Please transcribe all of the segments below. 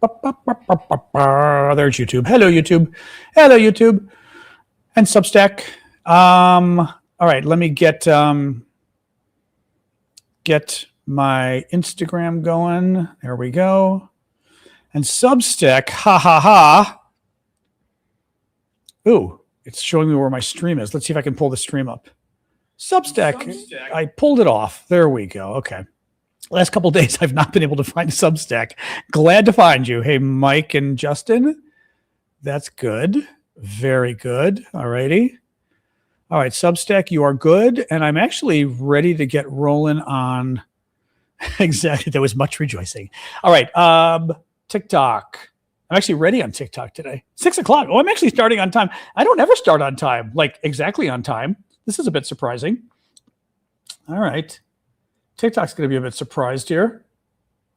There's YouTube. Hello, YouTube. Hello, YouTube. And Substack. All right, let me get my Instagram going. There we go. And Substack, ha ha ha. Ooh, it's showing me where my stream is. Let's see if I can pull the stream up. Substack. I pulled it off. There we go. Okay. Last couple of days, I've not been able to find Substack. Glad to find you. Hey, Mike and Justin. That's good. Very good. All righty. All right, Substack, you are good. And I'm actually ready to get rolling on. Exactly. There was much rejoicing. All right. TikTok. I'm actually ready on TikTok today. 6 o'clock. Oh, I'm actually starting on time. I don't ever start on time, like exactly on time. This is a bit surprising. All right. TikTok's going to be a bit surprised here.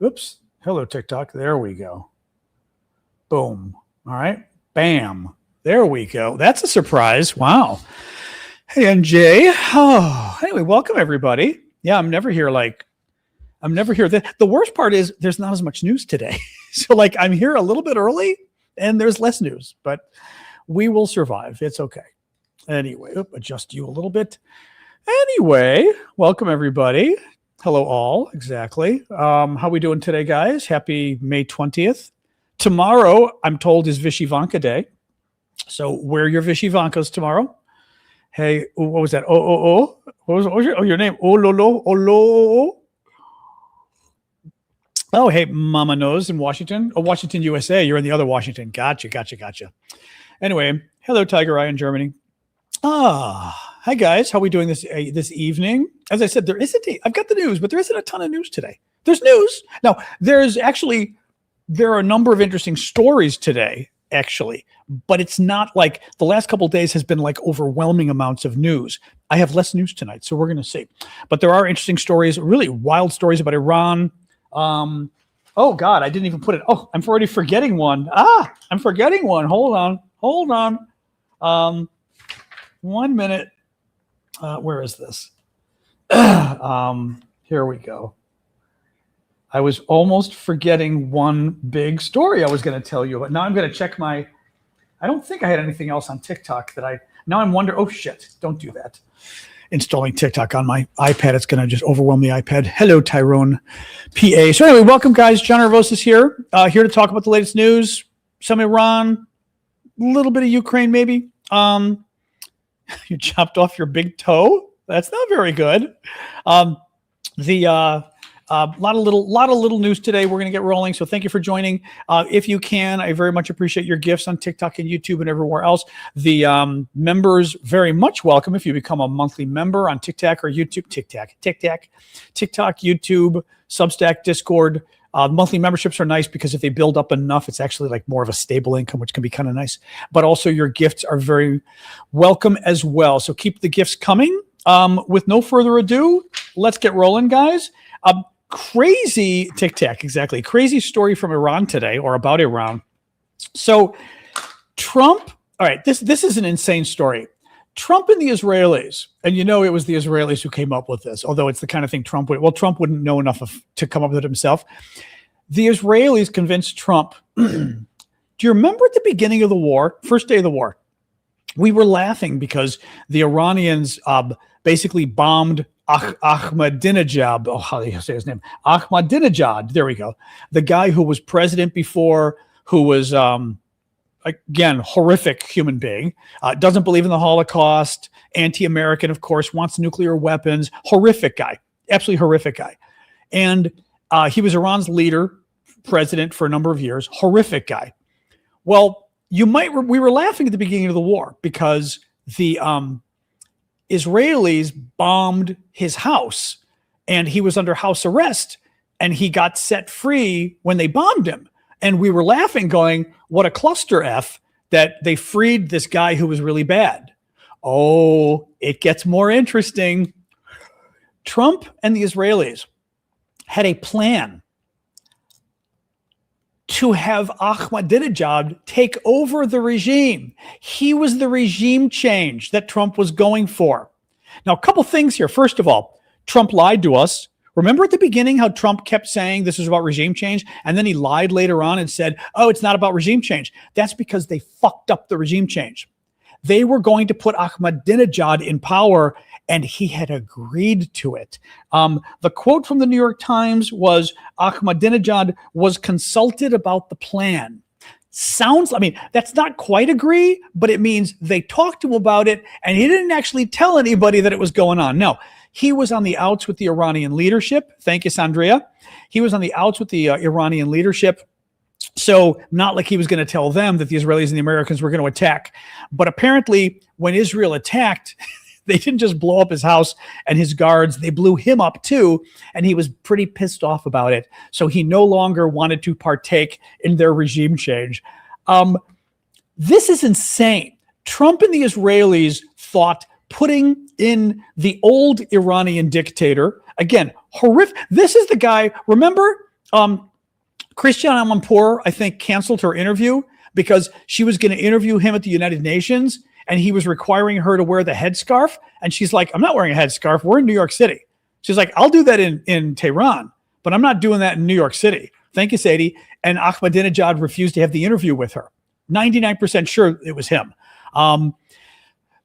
Oops. Hello, TikTok. There we go. Boom. All right. Bam. There we go. That's a surprise. Wow. Hey, NJ. Oh, anyway, welcome, everybody. Yeah, I'm never here. The worst part is there's not as much news today. So, I'm here a little bit early and there's less news, but we will survive. It's okay. Anyway, adjust you a little bit. Anyway, welcome, everybody. Hello, all. Exactly. How we doing today, guys? Happy May 20th. Tomorrow, I'm told, is Vishivanka Day. So wear your Vishivankas tomorrow. Hey, what was that? What was your name? Olo. Oh, hey, Mama Knows in Washington. Oh, Washington, USA. You're in the other Washington. Gotcha. Anyway, hello, Tiger Eye in Germany. Hi, guys. How are we doing this evening? As I said, I've got the news, but there isn't a ton of news today. There's news. Now, there are a number of interesting stories today, actually, but it's not like the last couple of days has been like overwhelming amounts of news. I have less news tonight, so we're going to see. But there are interesting stories, really wild stories about Iran. Oh, God, I didn't even put it. Oh, I'm already forgetting one. I'm forgetting one. Hold on. 1 minute. Where is this? Here we go. I was almost forgetting one big story I was going to tell you, but now I'm going to check I don't think I had anything else on TikTok now I'm wondering, oh shit, don't do that. Installing TikTok on my iPad, it's going to just overwhelm the iPad. Hello, Tyrone PA. So anyway, welcome, guys. John Aravosis here, here to talk about the latest news, some Iran, a little bit of Ukraine, maybe. You chopped off your big toe? That's not very good. Lot of little news today. We're going to get rolling. So thank you for joining. If you can, I very much appreciate your gifts on TikTok and YouTube and everywhere else. The members very much welcome if you become a monthly member on TikTok or YouTube. TikTok, YouTube, Substack, Discord. Monthly memberships are nice because if they build up enough, it's actually like more of a stable income, which can be kind of nice. But also your gifts are very welcome as well. So keep the gifts coming. With no further ado, let's get rolling, guys. Crazy TikTok, exactly. Crazy story from Iran today, or about Iran. So Trump, all right, this is an insane story. Trump and the Israelis, and it was the Israelis who came up with this, although it's the kind of thing Trump wouldn't know enough to come up with it himself. The Israelis convinced Trump. Do you remember at the beginning of the war, first day of the war, we were laughing because the Iranians basically bombed Ahmadinejad. Oh, how do you say his name? Ahmadinejad. There we go. The guy who was president before, who was, again, horrific human being, doesn't believe in the Holocaust, anti-American, of course, wants nuclear weapons. Horrific guy. Absolutely horrific guy. And he was Iran's leader, president for a number of years. Horrific guy. Well, we were laughing at the beginning of the war because the Israelis bombed his house and he was under house arrest and he got set free when they bombed him. And we were laughing going, what a cluster F that they freed this guy who was really bad. Oh, it gets more interesting. Trump and the Israelis had a plan to have Ahmadinejad take over the regime. He was the regime change that Trump was going for. Now, a couple things here. First of all, Trump lied to us. Remember at the beginning how Trump kept saying this is about regime change, and then he lied later on and said, oh, it's not about regime change. That's because they fucked up the regime change. They were going to put Ahmadinejad in power, and he had agreed to it. The quote from the New York Times was, Ahmadinejad was consulted about the plan. I mean, that's not quite agree, but it means they talked to him about it, and he didn't actually tell anybody that it was going on. No, he was on the outs with the Iranian leadership. Thank you, Sandria. He was on the outs with the Iranian leadership. So not like he was going to tell them that the Israelis and the Americans were going to attack. But apparently when Israel attacked, they didn't just blow up his house and his guards. They blew him up too. And he was pretty pissed off about it. So he no longer wanted to partake in their regime change. This is insane. Trump and the Israelis thought putting in the old Iranian dictator, again, horrific. This is the guy, remember, Christiane Amanpour, I think, canceled her interview because she was going to interview him at the United Nations, and he was requiring her to wear the headscarf. And she's like, I'm not wearing a headscarf. We're in New York City. She's like, I'll do that in Tehran, but I'm not doing that in New York City. Thank you, Sadie. And Ahmadinejad refused to have the interview with her. 99% sure it was him.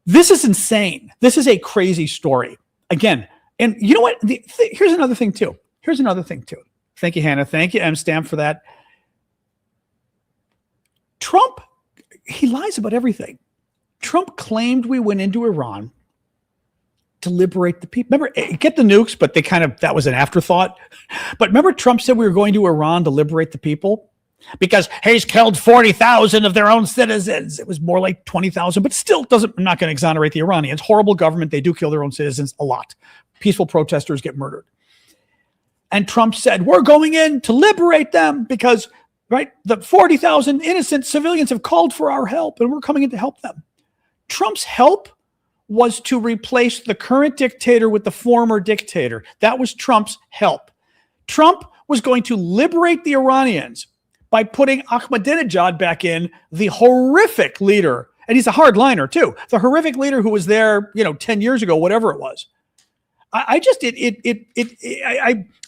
This is insane. This is a crazy story. Again, and you know what? Here's another thing too. Thank you, Hannah. Thank you, M. Stamp, for that. Trump, he lies about everything. Trump claimed we went into Iran to liberate the people. Remember, get the nukes, but that was an afterthought. But remember, Trump said we were going to Iran to liberate the people because he's killed 40,000 of their own citizens. It was more like 20,000, but still I'm not going to exonerate the Iranians. Horrible government. They do kill their own citizens a lot. Peaceful protesters get murdered. And Trump said, we're going in to liberate them because, right, the 40,000 innocent civilians have called for our help and we're coming in to help them. Trump's help was to replace the current dictator with the former dictator. That was Trump's help. Trump was going to liberate the Iranians by putting Ahmadinejad back in, the horrific leader. And he's a hardliner too. The horrific leader who was there, 10 years ago, whatever it was.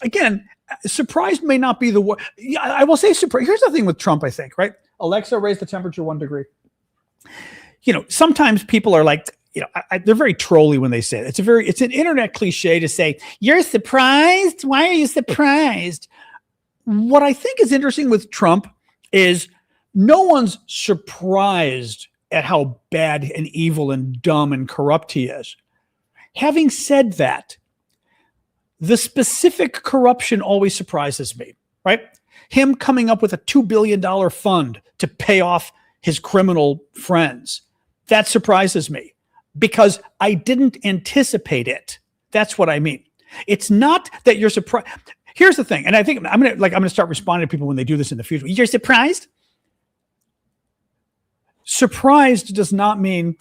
Again, surprised may not be the word. I will say surprised. Here's the thing with Trump, I think, right? Alexa, raise the temperature 1 degree. Sometimes people are like, they're very trolly when they say it. It's an internet cliche to say, you're surprised? Why are you surprised? What I think is interesting with Trump is no one's surprised at how bad and evil and dumb and corrupt he is. Having said that, the specific corruption always surprises me, right? Him coming up with a $2 billion fund to pay off his criminal friends. That surprises me because I didn't anticipate it. That's what I mean. It's not that you're surprised. Here's the thing, and I think I'm gonna start responding to people when they do this in the future. You're surprised? Surprised does not mean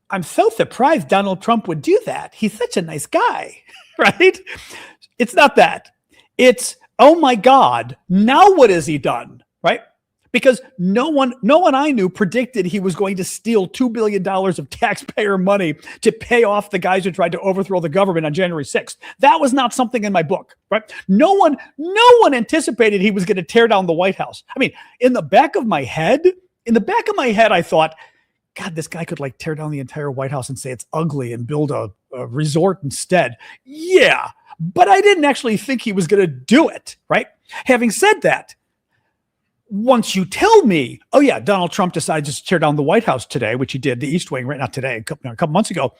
I'm so surprised Donald Trump would do that. He's such a nice guy, right? It's not that. It's, oh my God, now what has he done, right? Because no one I knew predicted he was going to steal $2 billion of taxpayer money to pay off the guys who tried to overthrow the government on January 6th. That was not something in my book, right? No one anticipated he was going to tear down the White House. I mean, in the back of my head, I thought, God, this guy could tear down the entire White House and say it's ugly and build a resort instead. Yeah, but I didn't actually think he was going to do it, right? Having said that, once you tell me, oh yeah, Donald Trump decided to tear down the White House today, which he did, the East Wing, right? Not today, a couple months ago.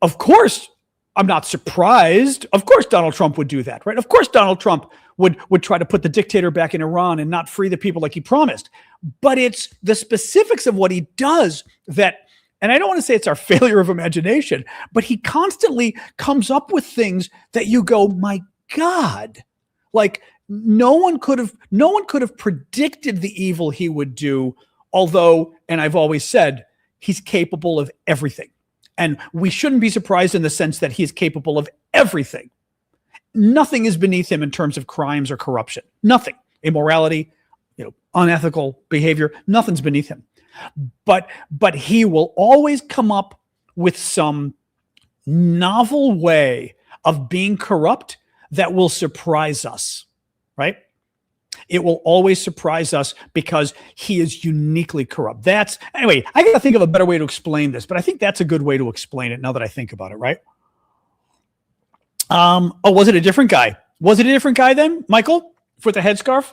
Of course, I'm not surprised. Of course, Donald Trump would do that, right? Of course, Donald Trump would try to put the dictator back in Iran and not free the people like he promised. But it's the specifics of what he does that, and I don't want to say it's our failure of imagination, but he constantly comes up with things that you go, my God, no one could have predicted the evil he would do, although, and I've always said, he's capable of everything. And we shouldn't be surprised in the sense that he's capable of everything. Nothing is beneath him in terms of crimes or corruption. Nothing. Immorality, unethical behavior, nothing's beneath him. But he will always come up with some novel way of being corrupt that will surprise us, right? It will always surprise us because he is uniquely corrupt. Anyway, I got to think of a better way to explain this, but I think that's a good way to explain it now that I think about it, right? Was it a different guy? Was it a different guy then, Michael, with the headscarf?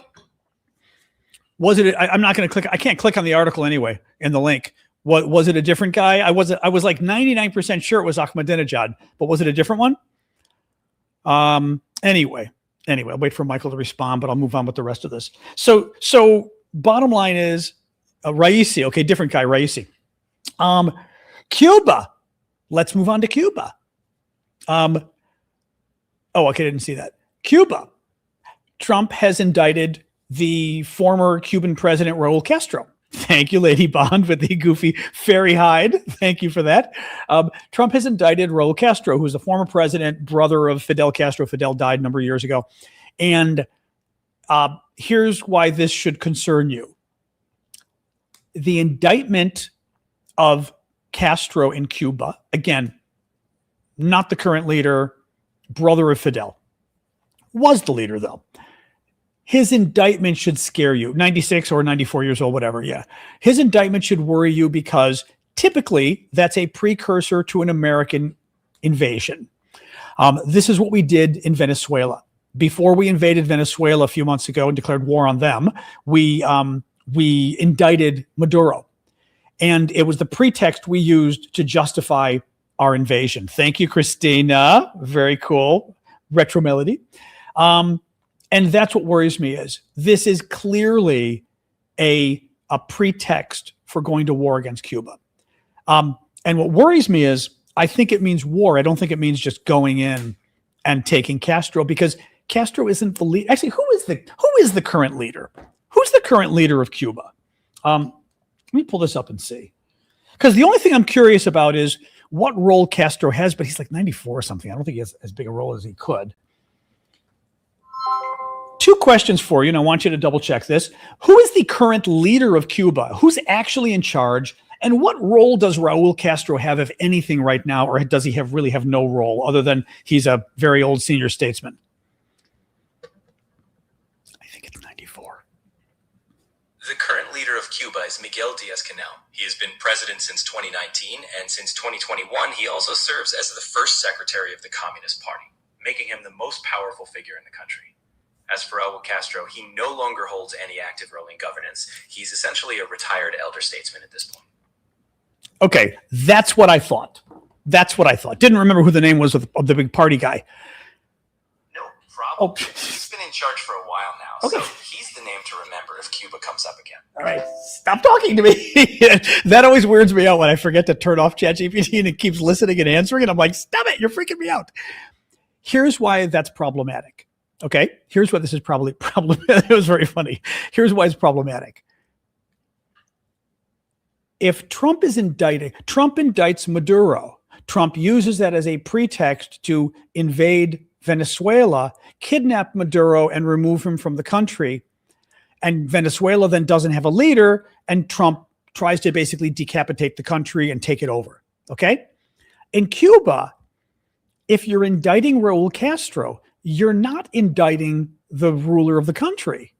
Was it? I'm not going to click. I can't click on the article anyway in the link. Was it a different guy? I was like 99% sure it was Ahmadinejad, but was it a different one? Anyway, I'll wait for Michael to respond, but I'll move on with the rest of this. So bottom line is Raisi. Okay, different guy, Raisi. Cuba. Let's move on to Cuba. Okay, didn't see that. Cuba. Trump has indicted the former Cuban president, Raul Castro. Thank you, Lady Bond, with the goofy fairy hide. Thank you for that. Trump has indicted Raul Castro, who's the former president, brother of Fidel Castro. Fidel died a number of years ago. And here's why this should concern you. The indictment of Castro in Cuba, again, not the current leader, brother of Fidel, was the leader, though. His indictment should scare you. 96 or 94 years old, whatever. Yeah. His indictment should worry you because typically that's a precursor to an American invasion. This is what we did in Venezuela. Before we invaded Venezuela a few months ago and declared war on them, we indicted Maduro. And it was the pretext we used to justify our invasion. Thank you, Christina. Very cool. Retro melody. And that's what worries me is this is clearly a pretext for going to war against Cuba. And what worries me is I think it means war. I don't think it means just going in and taking Castro, because Castro isn't the lead. Actually, who is the current leader? Who's the current leader of Cuba? Let me pull this up and see. Because the only thing I'm curious about is what role Castro has, but he's like 94 or something. I don't think he has as big a role as he could. Two questions for you, and I want you to double check this. Who is the current leader of Cuba? Who's actually in charge? And what role does Raul Castro have, if anything, right now? Or does he really have no role other than he's a very old senior statesman? I think it's 94. The current leader of Cuba is Miguel Diaz-Canel. He has been president since 2019, and since 2021, he also serves as the first secretary of the Communist Party, making him the most powerful figure in the country. As for Raul Castro, he no longer holds any active role in governance. He's essentially a retired elder statesman at this point. Okay, that's what I thought. Didn't remember who the name was of the big party guy. No problem. He's been in charge for a while now, okay. So he's the name to remember if Cuba comes up again. All right, stop talking to me. That always weirds me out when I forget to turn off ChatGPT and it keeps listening and answering, and I'm like, stop it, you're freaking me out. Here's why that's problematic. Okay, here's why this is probably problematic. It was very funny. Here's why it's problematic. If Trump indicts Maduro. Trump uses that as a pretext to invade Venezuela, kidnap Maduro, and remove him from the country. And Venezuela then doesn't have a leader, and Trump tries to basically decapitate the country and take it over. Okay? In Cuba, if you're indicting Raul Castro, you're not indicting the ruler of the country.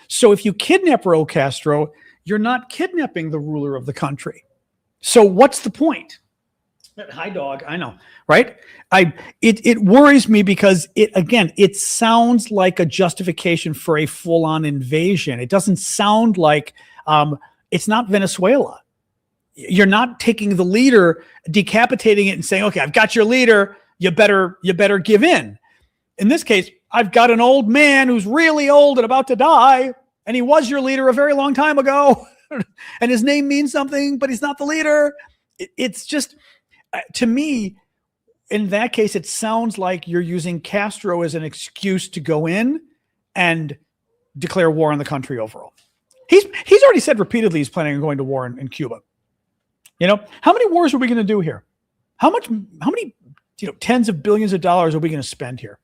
So if you kidnap Raul Castro, you're not kidnapping the ruler of the country. So what's the point? Hi, dog. I know, right? It worries me because it sounds like a justification for a full-on invasion. It doesn't sound like it's not Venezuela. You're not taking the leader, decapitating it, and saying, "Okay, I've got your leader. You better give in." In this case, I've got an old man who's really old and about to die, and he was your leader a very long time ago, and his name means something, but he's not the leader. It's just, to me, in that case, it sounds like you're using Castro as an excuse to go in and declare war on the country overall. He's already said repeatedly he's planning on going to war in Cuba. You know, how many wars are we going to do here? How many tens of billions of dollars are we going to spend here?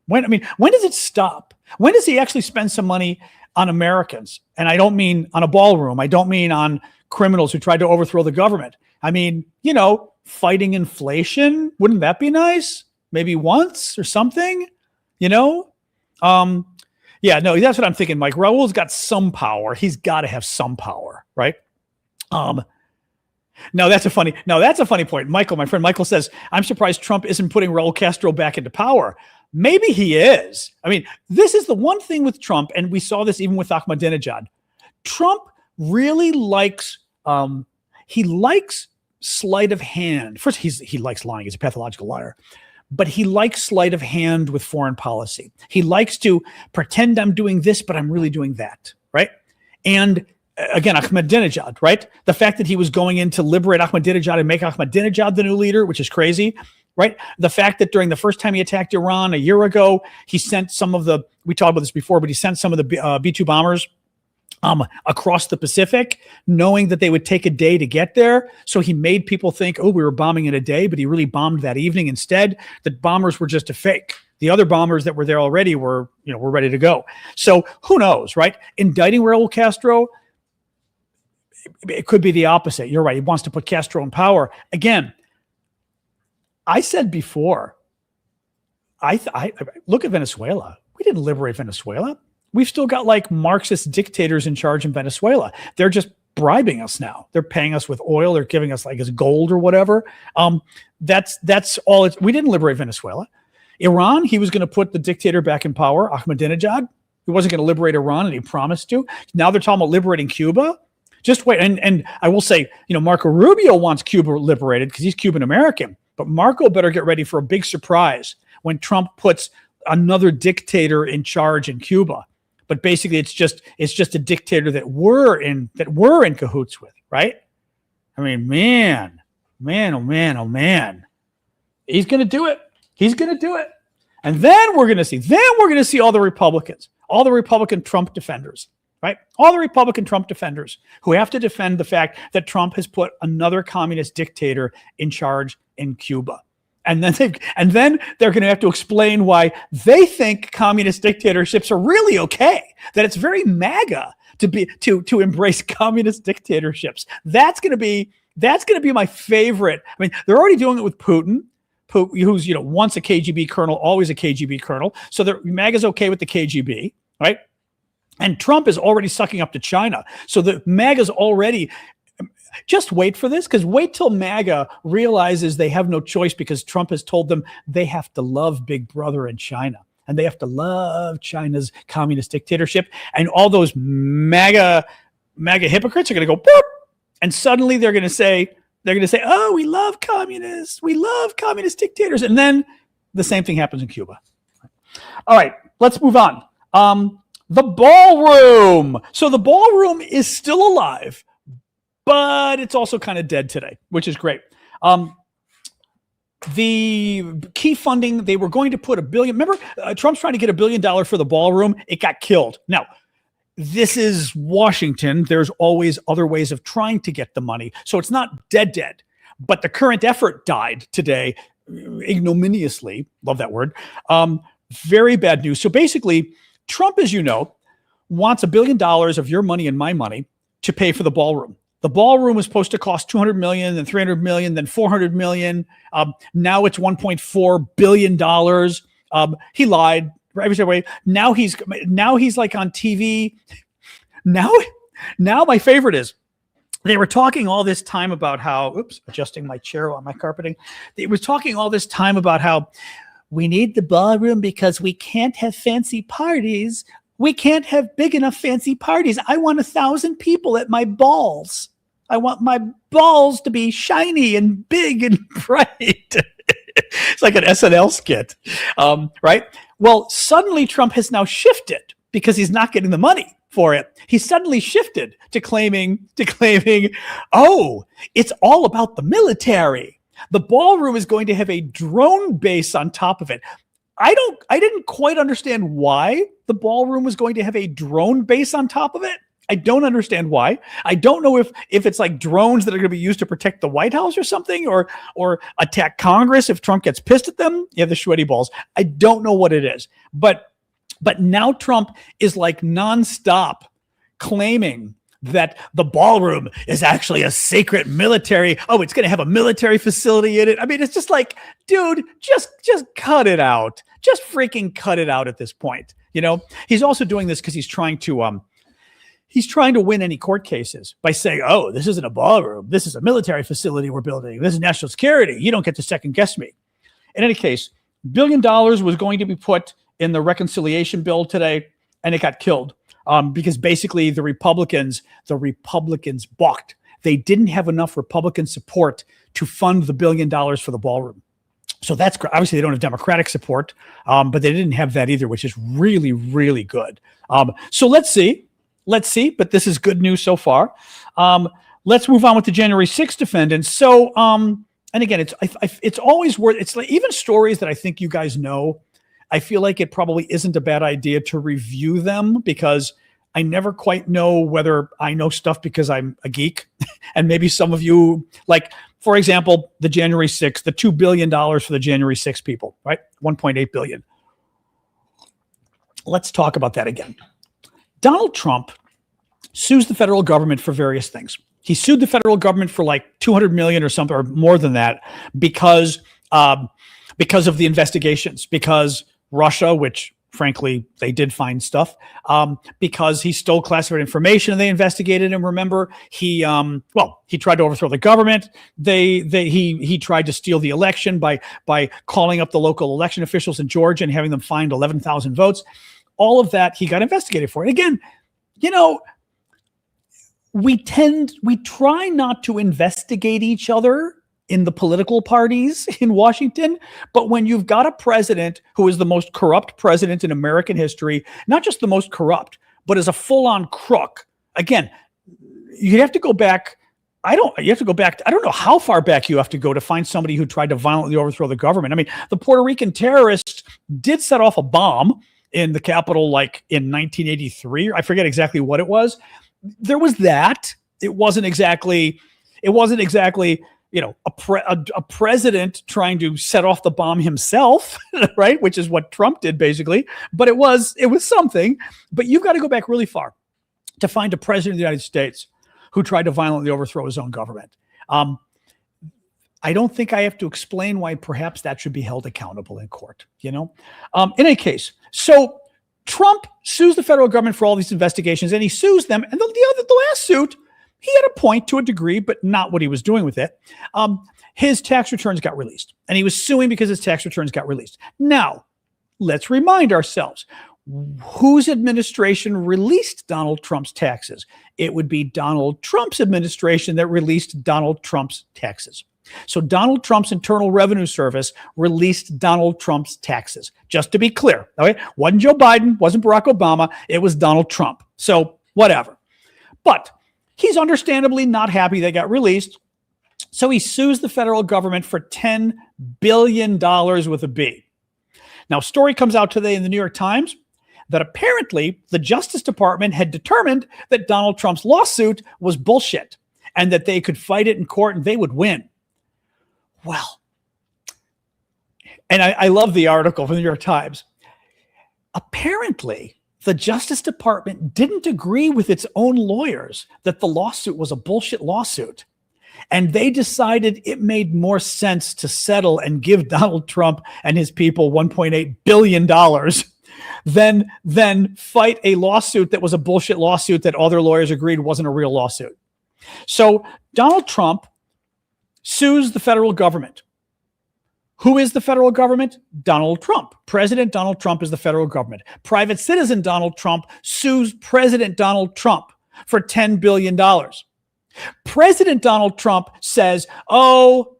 When does it stop? When does he actually spend some money on Americans? And I don't mean on a ballroom. I don't mean on criminals who tried to overthrow the government. I mean, fighting inflation. Wouldn't that be nice? maybe once or something, you know? Yeah, no, that's what I'm thinking, Mike. Raul's got some power. He's got to have some power, right? No, that's a funny point. Michael, my friend Michael says, I'm surprised Trump isn't putting Raul Castro back into power. Maybe he is. I mean, this is the one thing with Trump, and we saw this even with Ahmadinejad. Trump really likes, he likes sleight of hand. First, he likes lying. He's a pathological liar. But he likes sleight of hand with foreign policy. He likes to pretend I'm doing this, but I'm really doing that, right? And again, Ahmadinejad, right? The fact that he was going in to liberate Ahmadinejad and make Ahmadinejad the new leader, which is crazy, right? The fact that during the first time he attacked Iran a year ago, he sent some of the, we talked about this before, but he sent some of the B-2 bombers across the Pacific, knowing that they would take a day to get there. So he made people think, oh, we were bombing in a day, but he really bombed that evening instead. The bombers were just a fake. The other bombers that were there already were ready to go. So who knows, right? Indicting Raul Castro, it could be the opposite. You're right. He wants to put Castro in power. Again, I said before, I look at Venezuela. We didn't liberate Venezuela. We've still got like Marxist dictators in charge in Venezuela. They're just bribing us now. They're paying us with oil. They're giving us like as gold or whatever. That's all. We didn't liberate Venezuela. Iran, he was going to put the dictator back in power, Ahmadinejad. He wasn't going to liberate Iran, and he promised to. Now they're talking about liberating Cuba. Just wait. And I will say, Marco Rubio wants Cuba liberated because he's Cuban American. But Marco better get ready for a big surprise when Trump puts another dictator in charge in Cuba. But basically, it's just a dictator that we're in cahoots with, right? I mean, man, oh man, he's going to do it. He's going to do it, and then we're going to see all the Republicans, all the Republican Trump defenders, right? All the Republican Trump defenders who have to defend the fact that Trump has put another communist dictator in charge in Cuba. And then they're going to have to explain why they think communist dictatorships are really okay. That it's very MAGA to embrace communist dictatorships. That's going to be my favorite. I mean, they're already doing it with Putin, who's once a KGB colonel, always a KGB colonel. So MAGA's okay with the KGB, right? And Trump is already sucking up to China. So the MAGA's already. Just wait for this, because wait till MAGA realizes they have no choice because Trump has told them they have to love Big Brother in China and they have to love China's communist dictatorship. And all those MAGA hypocrites are going to go, boop, and suddenly they're going to say, oh, we love communists. We love communist dictators. And then the same thing happens in Cuba. All right, let's move on. The Ballroom. So the Ballroom is still alive, but it's also kind of dead today, which is great. The key funding, they were going to put $1 billion. Remember, Trump's trying to get $1 billion for the Ballroom. It got killed. Now, this is Washington. There's always other ways of trying to get the money. So it's not dead. But the current effort died today ignominiously. Love that word. Very bad news. So basically, Trump, as you know, wants $1 billion of your money and my money to pay for the Ballroom. The Ballroom was supposed to cost $200 million, then $300 million, then $400 million. Now it's $1.4 billion. He lied every way. Now he's like on TV. Now my favorite is they were talking all this time about how, adjusting my chair on my carpeting. They were talking all this time about how we need the Ballroom because we can't have fancy parties. We can't have big enough fancy parties. I want 1,000 people at my balls. I want my balls to be shiny and big and bright. It's like an SNL skit, right? Well, suddenly Trump has now shifted because he's not getting the money for it. He suddenly shifted to claiming, oh, it's all about the military. The Ballroom is going to have a drone base on top of it. I didn't quite understand why the Ballroom was going to have a drone base on top of it. I don't understand why. I don't know if it's like drones that are going to be used to protect the White House or something, or attack Congress if Trump gets pissed at them. You have the sweaty balls. I don't know what it is. But now Trump is like nonstop claiming that the ballroom is actually a secret military. Oh, it's going to have a military facility in it. I mean, it's just like, dude, just cut it out. Just freaking cut it out at this point. You know, he's also doing this because he's trying to win any court cases by saying, oh, this isn't a ballroom. This is a military facility we're building. This is national security. You don't get to second guess me. In any case, $1 billion was going to be put in the reconciliation bill today, and it got killed because basically the Republicans balked. They didn't have enough Republican support to fund the $1 billion for the ballroom. So that's obviously they don't have Democratic support, but they didn't have that either, which is really, really good. So let's see, but this is good news so far. Let's move on with the January 6th defendants. So, and again, it's always worth, it's like even stories that I think you guys know, I feel like it probably isn't a bad idea to review them because I never quite know whether I know stuff because I'm a geek and maybe some of you, like, for example, the January 6th, the $2 billion for the January 6th people, right? 1.8 billion. Let's talk about that again. Donald Trump sues the federal government for various things. He sued the federal government for like 200 million or something, or more than that, because of the investigations, because Russia, which frankly, they did find stuff, because he stole classified information and they investigated him. Remember, he tried to overthrow the government. He tried to steal the election by calling up the local election officials in Georgia and having them find 11,000 votes. All of that he got investigated for. And again, you know, we try not to investigate each other in the political parties in Washington, but when you've got a president who is the most corrupt president in American history, not just the most corrupt, but is a full-on crook, again, you have to go back. I don't know how far back you have to go to find somebody who tried to violently overthrow the government. I mean, the Puerto Rican terrorists did set off a bomb in the Capitol, like in 1983. I forget exactly what it was. There was that. It wasn't exactly, you know, a president trying to set off the bomb himself, right? Which is what Trump did basically. But it was something. But you've got to go back really far to find a president of the United States who tried to violently overthrow his own government. I don't think I have to explain why perhaps that should be held accountable in court, you know? In any case, so Trump sues the federal government for all these investigations, and he sues them. And the last suit, he had a point to a degree, but not what he was doing with it. His tax returns got released, and he was suing because his tax returns got released. Now, let's remind ourselves, whose administration released Donald Trump's taxes? It would be Donald Trump's administration that released Donald Trump's taxes. So Donald Trump's Internal Revenue Service released Donald Trump's taxes. Just to be clear, okay? Wasn't Joe Biden, wasn't Barack Obama, it was Donald Trump. So whatever. But he's understandably not happy they got released. So he sues the federal government for $10 billion with a B. Now, a story comes out today in the New York Times that apparently the Justice Department had determined that Donald Trump's lawsuit was bullshit and that they could fight it in court and they would win. Well, and I love the article from the New York Times. Apparently, the Justice Department didn't agree with its own lawyers that the lawsuit was a bullshit lawsuit. And they decided it made more sense to settle and give Donald Trump and his people $1.8 billion than fight a lawsuit that was a bullshit lawsuit that all their lawyers agreed wasn't a real lawsuit. So Donald Trump sues the federal government. Who is the federal government? Donald Trump. President Donald Trump is the federal government. Private citizen Donald Trump sues President Donald Trump for $10 billion. President Donald Trump says, oh,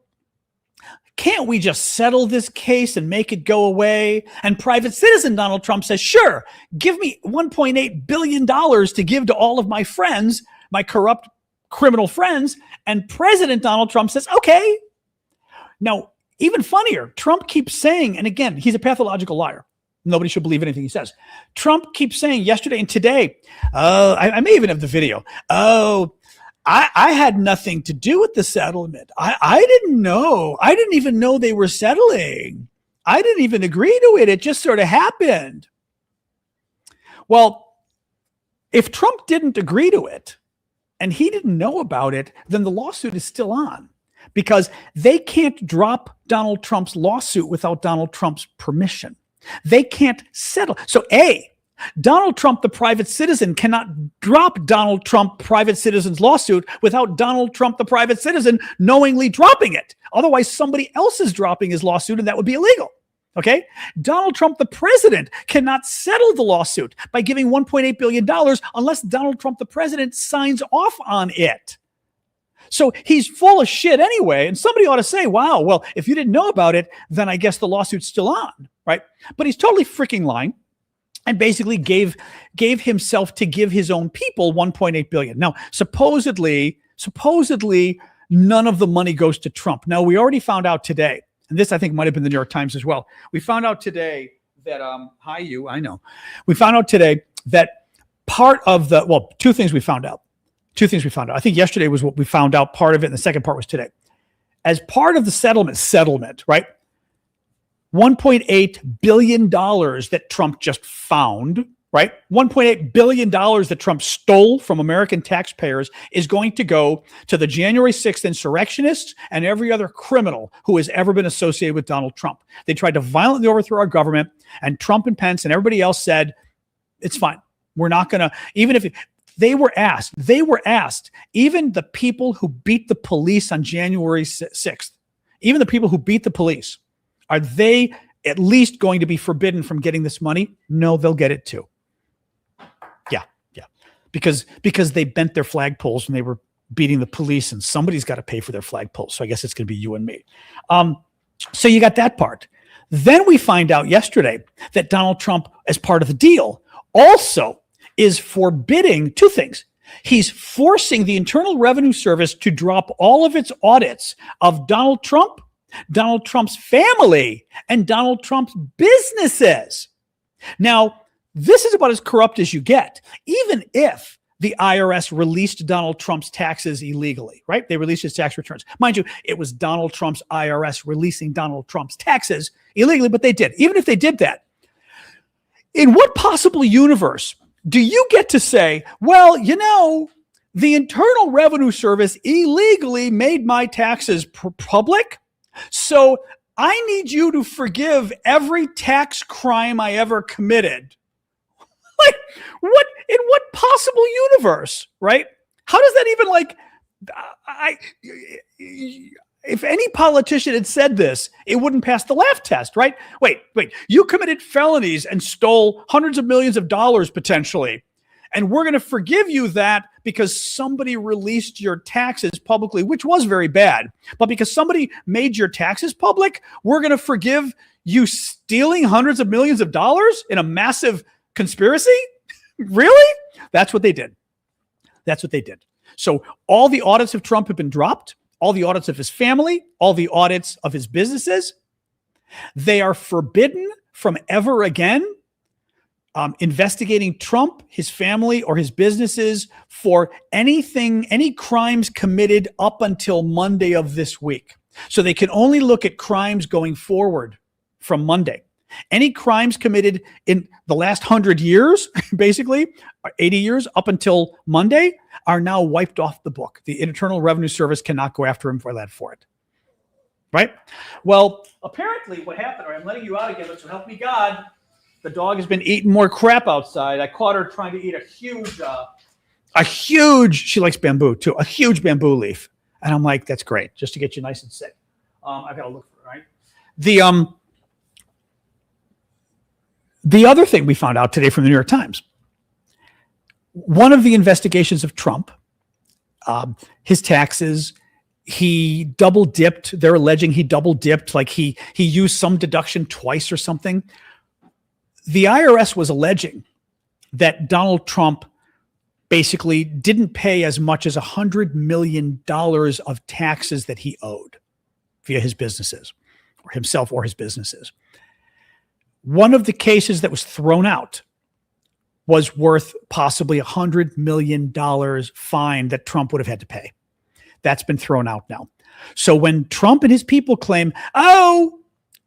can't we just settle this case and make it go away? And private citizen Donald Trump says, sure, give me $1.8 billion to give to all of my friends, my corrupt criminal friends. And President Donald Trump says, okay. Now, even funnier, Trump keeps saying, and again, he's a pathological liar. Nobody should believe anything he says. Trump keeps saying yesterday and today, I may even have the video. I had nothing to do with the settlement. I didn't know. I didn't even know they were settling. I didn't even agree to it. It just sort of happened. Well, if Trump didn't agree to it, and he didn't know about it, then the lawsuit is still on, because they can't drop Donald Trump's lawsuit without Donald Trump's permission. They can't settle. So Donald Trump, the private citizen, cannot drop Donald Trump, private citizen's lawsuit without Donald Trump, the private citizen, knowingly dropping it. Otherwise, somebody else is dropping his lawsuit, and that would be illegal. Okay? Donald Trump, the president, cannot settle the lawsuit by giving $1.8 billion unless Donald Trump, the president, signs off on it. So he's full of shit anyway. And somebody ought to say, wow, well, if you didn't know about it, then I guess the lawsuit's still on, right? But he's totally freaking lying, and basically gave himself to give his own people $1.8 billion. Now, supposedly, none of the money goes to Trump. Now, we already found out today, and this I think might have been the New York Times as well. We found out today that, we found out today that part of two things we found out. I think yesterday was what we found out, part of it, and the second part was today. As part of the settlement, right? $1.8 billion that Trump just found, right? $1.8 billion that Trump stole from American taxpayers is going to go to the January 6th insurrectionists and every other criminal who has ever been associated with Donald Trump. They tried to violently overthrow our government, and Trump and Pence and everybody else said, it's fine. We're not going to, even if they were asked, even the people who beat the police on January 6th, even the people who beat the police, are they at least going to be forbidden from getting this money? No, they'll get it too. Yeah. Because they bent their flagpoles when they were beating the police, and somebody's got to pay for their flagpoles. So I guess it's going to be you and me. So you got that part. Then we find out yesterday that Donald Trump, as part of the deal, also is forbidding two things. He's forcing the Internal Revenue Service to drop all of its audits of Donald Trump, Donald Trump's family, and Donald Trump's businesses. Now, this is about as corrupt as you get. Even if the IRS released Donald Trump's taxes illegally, right? They released his tax returns. Mind you, it was Donald Trump's IRS releasing Donald Trump's taxes illegally, but they did. Even if they did that, in what possible universe do you get to say, well, the Internal Revenue Service illegally made my taxes public, so I need you to forgive every tax crime I ever committed? Like, what, in what possible universe, right? How does that even, if any politician had said this, it wouldn't pass the laugh test, right? Wait, you committed felonies and stole hundreds of millions of dollars potentially, and we're going to forgive you that because somebody released your taxes publicly, which was very bad. But because somebody made your taxes public, we're going to forgive you stealing hundreds of millions of dollars in a massive conspiracy? Really? That's what they did. So all the audits of Trump have been dropped, all the audits of his family, all the audits of his businesses. They are forbidden from ever again investigating Trump, his family, or his businesses for anything, any crimes committed up until Monday of this week. So they can only look at crimes going forward from Monday. Any crimes committed in the last 100 years, basically, 80 years up until Monday, are now wiped off the book. The Internal Revenue Service cannot go after him for it. Right? Well, apparently what happened, or I'm letting you out again, but so help me God, the dog has been eating more crap outside. I caught her trying to eat a huge, she likes bamboo too, a huge bamboo leaf. And I'm like, that's great, just to get you nice and sick. I've got to look for it, right? The other thing we found out today from the New York Times, one of the investigations of Trump, his taxes, he double dipped. They're alleging he double dipped, like he used some deduction twice or something. The IRS was alleging that Donald Trump basically didn't pay as much as $100 million of taxes that he owed via his businesses, or himself or his businesses. One of the cases that was thrown out was worth possibly $100 million fine that Trump would have had to pay. That's been thrown out now. So when Trump and his people claim, oh,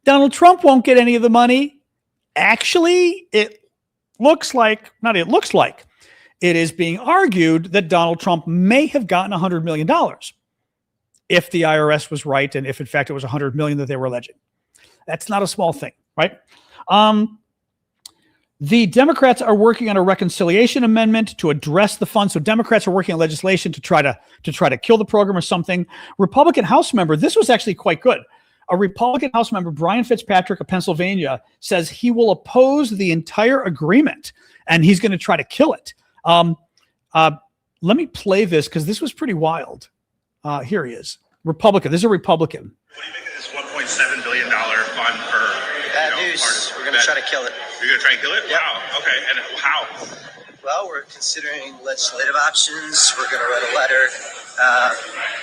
Donald Trump won't get any of the money, actually, it it is being argued that Donald Trump may have gotten $100 million if the IRS was right and if, in fact, it was $100 million that they were alleging. That's not a small thing, right? The Democrats are working on a reconciliation amendment to address the fund. So Democrats are working on legislation to try to kill the program or something. Republican House member, this was actually quite good. A Republican House member, Brian Fitzpatrick of Pennsylvania, says he will oppose the entire agreement and he's going to try to kill it. Let me play this because this was pretty wild. Here he is. Republican. This is a Republican. What do you make of this $1.7 billion fund for bad news? We're going to try to kill it. You're going to try and kill it? Yep. Wow. Okay. And how? Well, we're considering legislative options. We're going to write a letter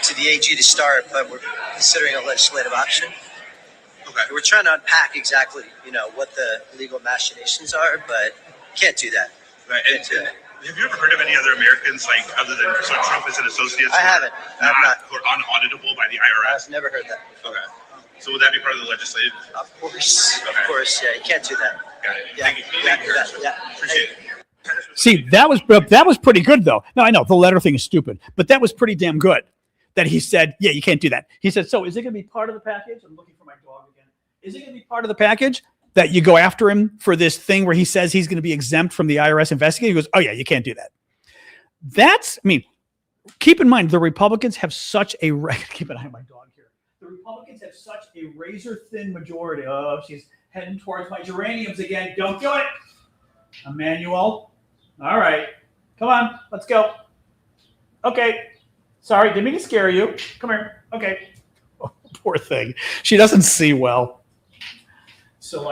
to the AG to start, but we're considering a legislative option. Okay. We're trying to unpack exactly, what the legal machinations are, but can't do that. Right. And have you ever heard of any other Americans, other than Trump as an associate? I haven't. Who are unauditable by the IRS? I've never heard that. Okay. So would that be part of the legislative? Of course. Okay. Of course. Yeah, you can't do that. Got it. Yeah. Thank you. Yeah. Appreciate it. See, that was pretty good, though. Now, I know the letter thing is stupid, but that was pretty damn good that he said, yeah, you can't do that. He said, so is it going to be part of the package? I'm looking for my dog again. Is it going to be part of the package that you go after him for this thing where he says he's going to be exempt from the IRS investigating? He goes, oh, yeah, you can't do that. Keep in mind, the Republicans have such a, keep an eye on my dog here. The Republicans have such a razor-thin majority. Oh, she's heading towards my geraniums again. Don't do it. Emmanuel. All right. Come on. Let's go. Okay. Sorry. Didn't mean to scare you. Come here. Okay. Oh, poor thing. She doesn't see well. So,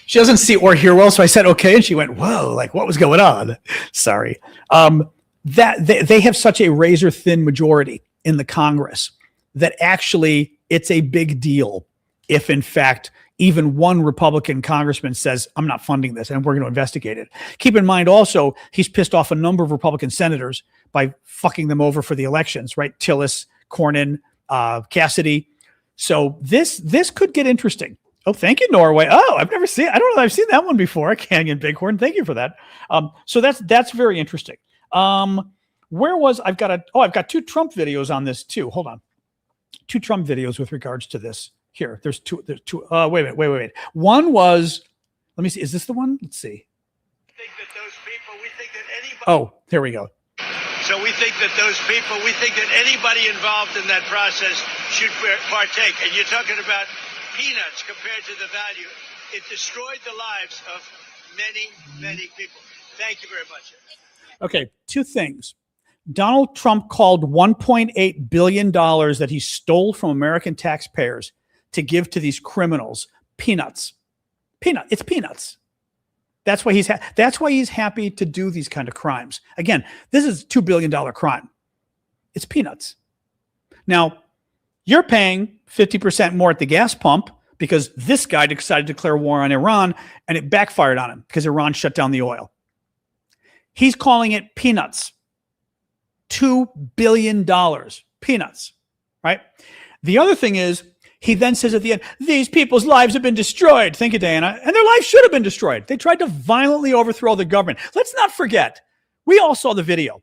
she doesn't see or hear well. So I said, okay. And she went, whoa, what was going on? Sorry. That they have such a razor thin majority in the Congress that actually it's a big deal if, in fact, even one Republican congressman says, I'm not funding this and we're going to investigate it. Keep in mind also, he's pissed off a number of Republican senators by fucking them over for the elections, right? Tillis, Cornyn, Cassidy. So this could get interesting. Oh, thank you, Norway. Oh, I don't know if I've seen that one before. Canyon Bighorn. Thank you for that. So that's very interesting. I've got two Trump videos on this too. Hold on. Two Trump videos with regards to this. Here, there's two. Wait a minute. One was, let me see. Is this the one? Let's see. Oh, here we go. So we think that anybody involved in that process should partake. And you're talking about peanuts compared to the value. It destroyed the lives of many, many people. Thank you very much. Okay, two things. Donald Trump called $1.8 billion that he stole from American taxpayers to give to these criminals peanuts. It's peanuts. That's why he's happy to do these kind of crimes. Again, this is a $2 billion crime. It's peanuts. Now, you're paying 50% more at the gas pump because this guy decided to declare war on Iran and it backfired on him because Iran shut down the oil. He's calling it peanuts. $2 billion. Peanuts. Right? The other thing is, he then says at the end, these people's lives have been destroyed. Thank you, Diana. And their lives should have been destroyed. They tried to violently overthrow the government. Let's not forget, we all saw the video.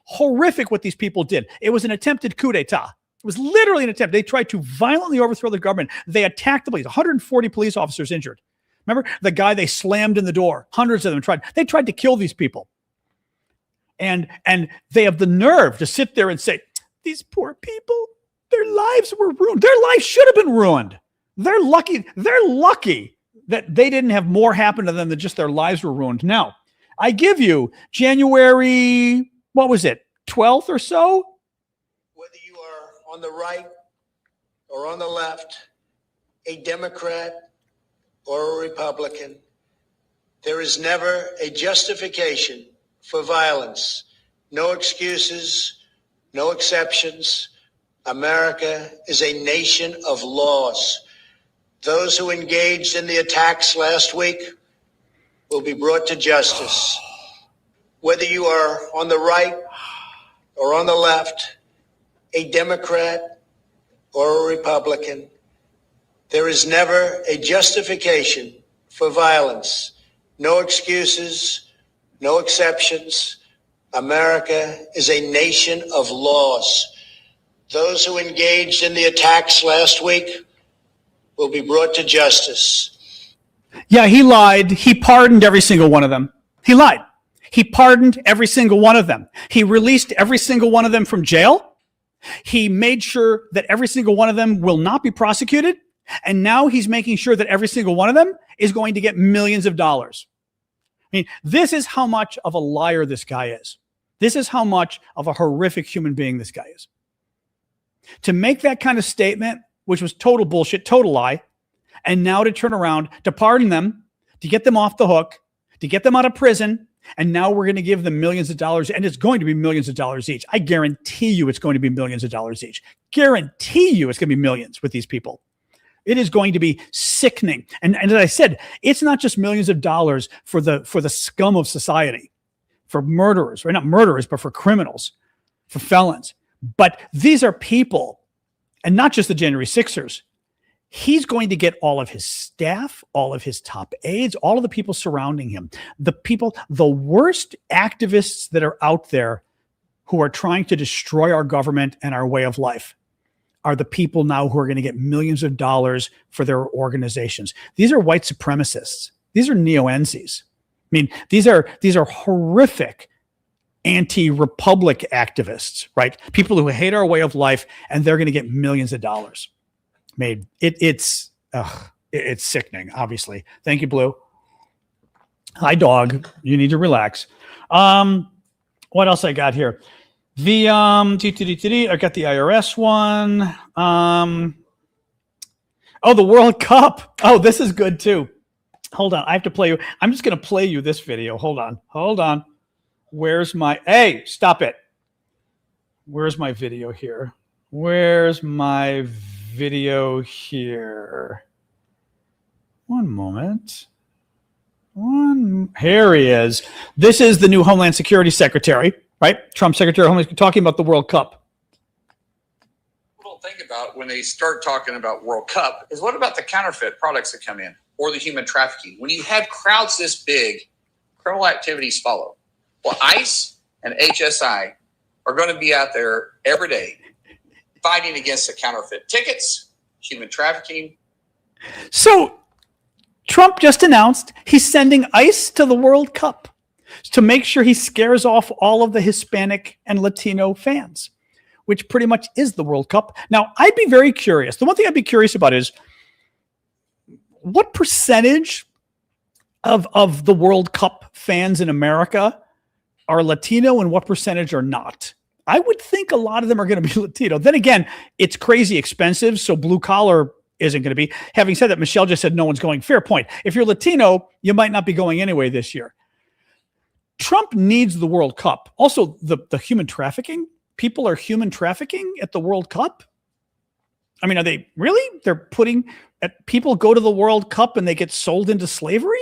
Horrific what these people did. It was an attempted coup d'etat. It was literally an attempt. They tried to violently overthrow the government. They attacked the police. 140 police officers injured. Remember the guy they slammed in the door? Hundreds of them tried to kill these people. And they have the nerve to sit there and say, these poor people, their lives were ruined. Their lives should have been ruined. They're lucky that they didn't have more happen to them than just their lives were ruined. Now, I give you January, 12th or so? Whether you are on the right or on the left, a Democrat or a Republican, there is never a justification for violence. No excuses, no exceptions. America is a nation of laws. Those who engaged in the attacks last week will be brought to justice. Whether you are on the right or on the left, a Democrat or a Republican, there is never a justification for violence. No excuses, no exceptions. America is a nation of laws. Those who engaged in the attacks last week will be brought to justice. Yeah, he lied. He pardoned every single one of them. He lied. He pardoned every single one of them. He released every single one of them from jail. He made sure that every single one of them will not be prosecuted. And now he's making sure that every single one of them is going to get millions of dollars. I mean, this is how much of a liar this guy is. This is how much of a horrific human being this guy is. To make that kind of statement, which was total bullshit, total lie, and now to turn around, to pardon them, to get them off the hook, to get them out of prison, and now we're going to give them millions of dollars, and it's going to be millions of dollars each. I guarantee you it's going to be millions of dollars each. Guarantee you it's going to be millions with these people. It is going to be sickening. And as I said, it's not just millions of dollars for the scum of society, for murderers, or not murderers, but for criminals, for felons. But these are people, and not just the January 6ers. He's going to get all of his staff, all of his top aides, all of the people surrounding him, the people, the worst activists that are out there who are trying to destroy our government and our way of life are the people now who are going to get millions of dollars for their organizations. These are white supremacists. These are neo-Nazis. I mean, these are horrific anti-republic activists, right? People who hate our way of life, and they're going to get millions of dollars made. It's sickening, obviously. Thank you, Blue. Hi, dog. You need to relax. What else I got here? The I got the IRS one. The World Cup. Oh, this is good too. Hold on. I have to play you. I'm just going to play you this video. Hold on. Where's my, hey, stop it. Where's my video here? One moment. Here he is. This is the new Homeland Security Secretary, right? Trump Secretary of Homeland, talking about the World Cup. What people think about when they start talking about World Cup is, what about the counterfeit products that come in, or the human trafficking? When you have crowds this big, criminal activities follow. Well, ICE and HSI are going to be out there every day fighting against the counterfeit tickets, human trafficking. So Trump just announced he's sending ICE to the World Cup to make sure he scares off all of the Hispanic and Latino fans, which pretty much is the World Cup. Now, I'd be very curious. The one thing I'd be curious about is what percentage of the World Cup fans in America are Latino and what percentage are not? I would think a lot of them are going to be Latino. Then again, it's crazy expensive, so blue collar isn't going to be. Having said that, Michelle just said no one's going. Fair point. If you're Latino, you might not be going anyway this year. Trump needs the World Cup. Also, the human trafficking. People are human trafficking at the World Cup. I mean, are they really? They're putting people go to the World Cup and they get sold into slavery?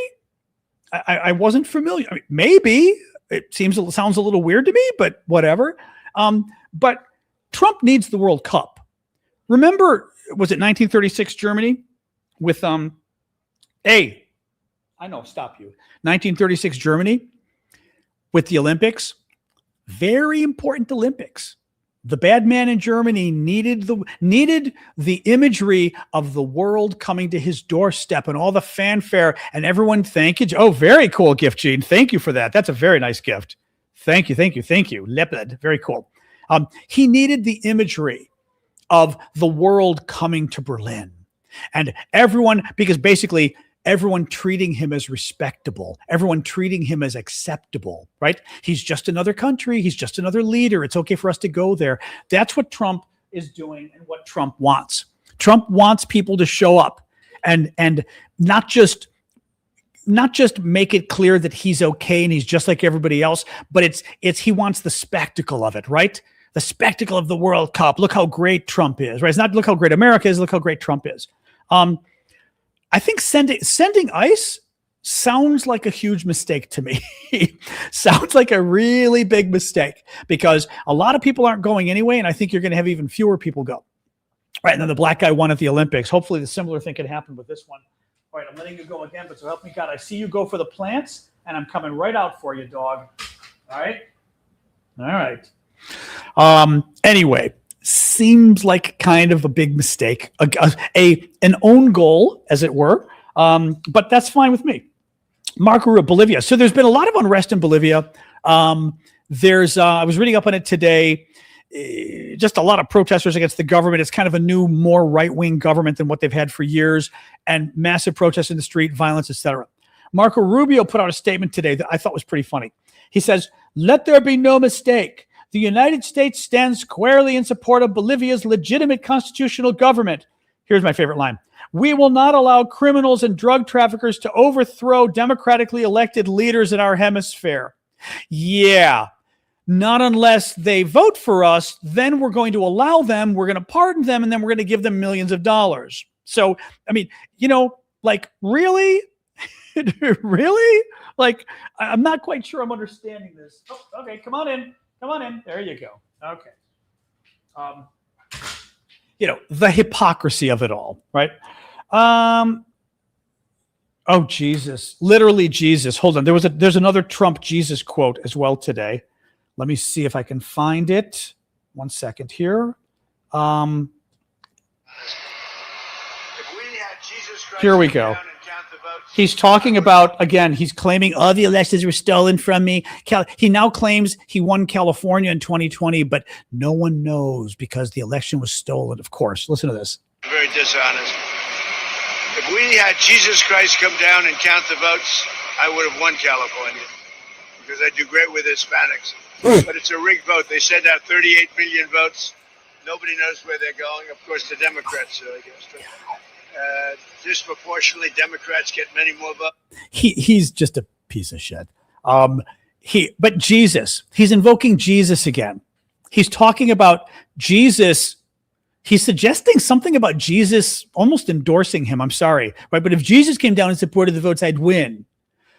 I wasn't familiar. I mean, maybe it sounds a little weird to me, but whatever. But Trump needs the World Cup. Remember, was it 1936 Germany with 1936 Germany with the Olympics? Very important Olympics. The bad man in Germany needed the imagery of the world coming to his doorstep and all the fanfare and everyone. Thank you. Oh, very cool gift, Gene. Thank you for that. That's a very nice gift. Thank you. Leopard. Very cool. He needed the imagery of the world coming to Berlin and everyone, because basically everyone treating him as respectable, everyone treating him as acceptable, right? He's just another country. He's just another leader. It's okay for us to go there. That's what Trump is doing and what Trump wants. Trump wants people to show up and not just make it clear that he's okay and he's just like everybody else, but it's he wants the spectacle of it, right? The spectacle of the World Cup. Look how great Trump is, right? It's not look how great America is, look how great Trump is. I think sending ICE sounds like a huge mistake to me. Sounds like a really big mistake because a lot of people aren't going anyway, and I think you're going to have even fewer people go. Right, and then the black guy won at the Olympics. Hopefully the similar thing could happen with this one. All right, I'm letting you go again, but so help me God, I see you go for the plants, and I'm coming right out for you, dog. All right? All right. Anyway, seems like kind of a big mistake, an own goal, as it were, but that's fine with me. Marco Rubio, Bolivia. So there's been a lot of unrest in Bolivia. I was reading up on it today. Just a lot of protesters against the government. It's kind of a new, more right-wing government than what they've had for years, and massive protests in the street, violence, etc. Marco Rubio put out a statement today that I thought was pretty funny. He says, "Let there be no mistake. The United States stands squarely in support of Bolivia's legitimate constitutional government." Here's my favorite line. "We will not allow criminals and drug traffickers to overthrow democratically elected leaders in our hemisphere." Yeah, not unless they vote for us, then we're going to allow them, we're going to pardon them, and then we're going to give them millions of dollars. So, I mean, like, really? Really? Like, I'm not quite sure I'm understanding this. Oh, okay, come on in. Come on in. There you go. Okay. The hypocrisy of it all, right? Oh, Jesus. Literally Jesus. Hold on. There's another Trump Jesus quote as well today. Let me see if I can find it. 1 second here. Here we go. He's talking about, again, he's claiming, oh, the elections were stolen from me. He now claims he won California in 2020, but no one knows because the election was stolen, of course. Listen to this. Very dishonest. If we had Jesus Christ come down and count the votes, I would have won California because I do great with Hispanics. But it's a rigged vote. They said that 38 million votes. Nobody knows where they're going. Of course, the Democrats, I guess. Disproportionately, Democrats get many more votes. He's just a piece of shit. But Jesus, he's invoking Jesus again. He's talking about Jesus. He's suggesting something about Jesus, almost endorsing him. I'm sorry, right? But if Jesus came down and supported the votes, I'd win.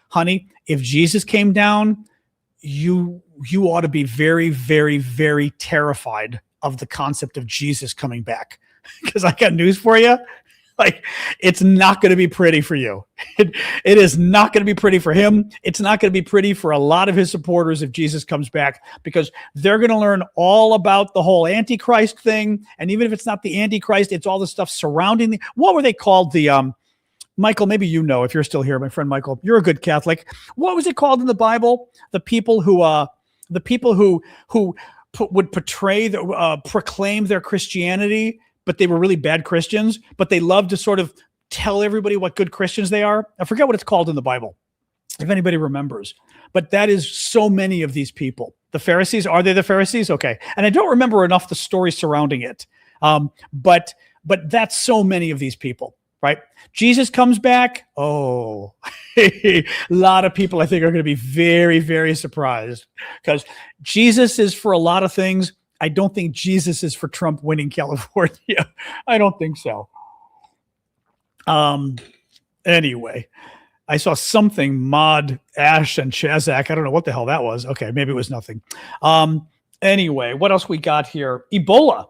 Honey, if Jesus came down, you ought to be very, very, very terrified of the concept of Jesus coming back. Because I got news for you. Like, it's not going to be pretty for you. It is not going to be pretty for him. It's not going to be pretty for a lot of his supporters if Jesus comes back, because they're going to learn all about the whole Antichrist thing. And even if it's not the Antichrist, it's all the stuff surrounding what were they called? Michael, maybe you know if you're still here, my friend Michael, you're a good Catholic. What was it called in the Bible? The people who would proclaim their Christianity, but they were really bad Christians, but they love to sort of tell everybody what good Christians they are. I forget what it's called in the Bible, if anybody remembers. But that is so many of these people. The Pharisees, are they the Pharisees? Okay. And I don't remember enough the story surrounding it. But that's so many of these people, right? Jesus comes back. Oh, a lot of people I think are going to be very, very surprised, because Jesus is for a lot of things. I don't think Jesus is for Trump winning California. I don't think so. Anyway, I saw something, Mod, Ash, and Chazak. I don't know what the hell that was. Okay, maybe it was nothing. Anyway, what else we got here? Ebola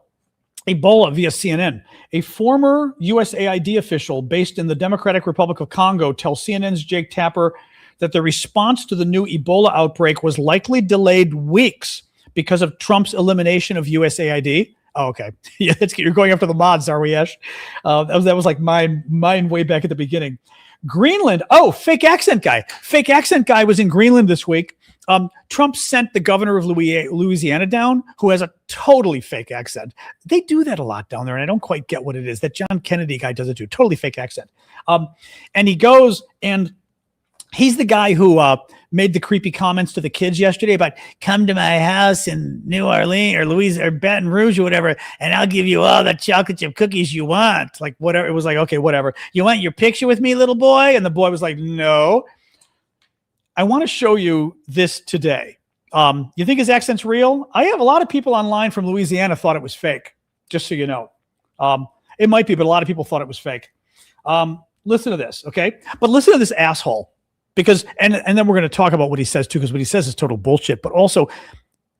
via CNN. A former USAID official based in the Democratic Republic of Congo tells CNN's Jake Tapper that the response to the new Ebola outbreak was likely delayed weeks because of Trump's elimination of USAID. Oh, okay. Yeah, you're going after the mods, are we, Ash? That was like mine way back at the beginning. Greenland. Oh, fake accent guy. Fake accent guy was in Greenland this week. Trump sent the governor of Louisiana down, who has a totally fake accent. They do that a lot down there, and I don't quite get what it is. That John Kennedy guy does it too. Totally fake accent. And he goes, and he's the guy who made the creepy comments to the kids yesterday about come to my house in New Orleans or Louisiana or Baton Rouge or whatever, and I'll give you all the chocolate chip cookies you want. Like, whatever. It was like, okay, whatever. You want your picture with me, little boy? And the boy was like, no. I want to show you this today. You think his accent's real? I have a lot of people online from Louisiana thought it was fake, just so you know. It might be, but a lot of people thought it was fake. Listen to this, okay? But listen to this asshole. Because, and then we're going to talk about what he says too, because what he says is total bullshit. But also,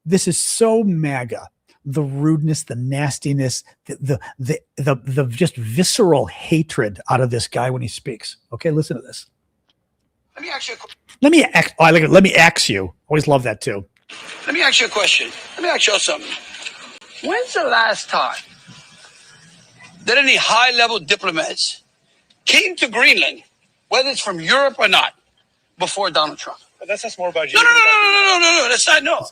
this is so MAGA. the rudeness, the nastiness, the just visceral hatred out of this guy when he speaks. Okay, listen to this. Let me ask you. Let me ask you. Always love that too. Let me ask you a question. Let me ask you something. When's the last time that any high-level diplomats came to Greenland, whether it's from Europe or not, before Donald Trump? But that's more about you. No. That's not, no.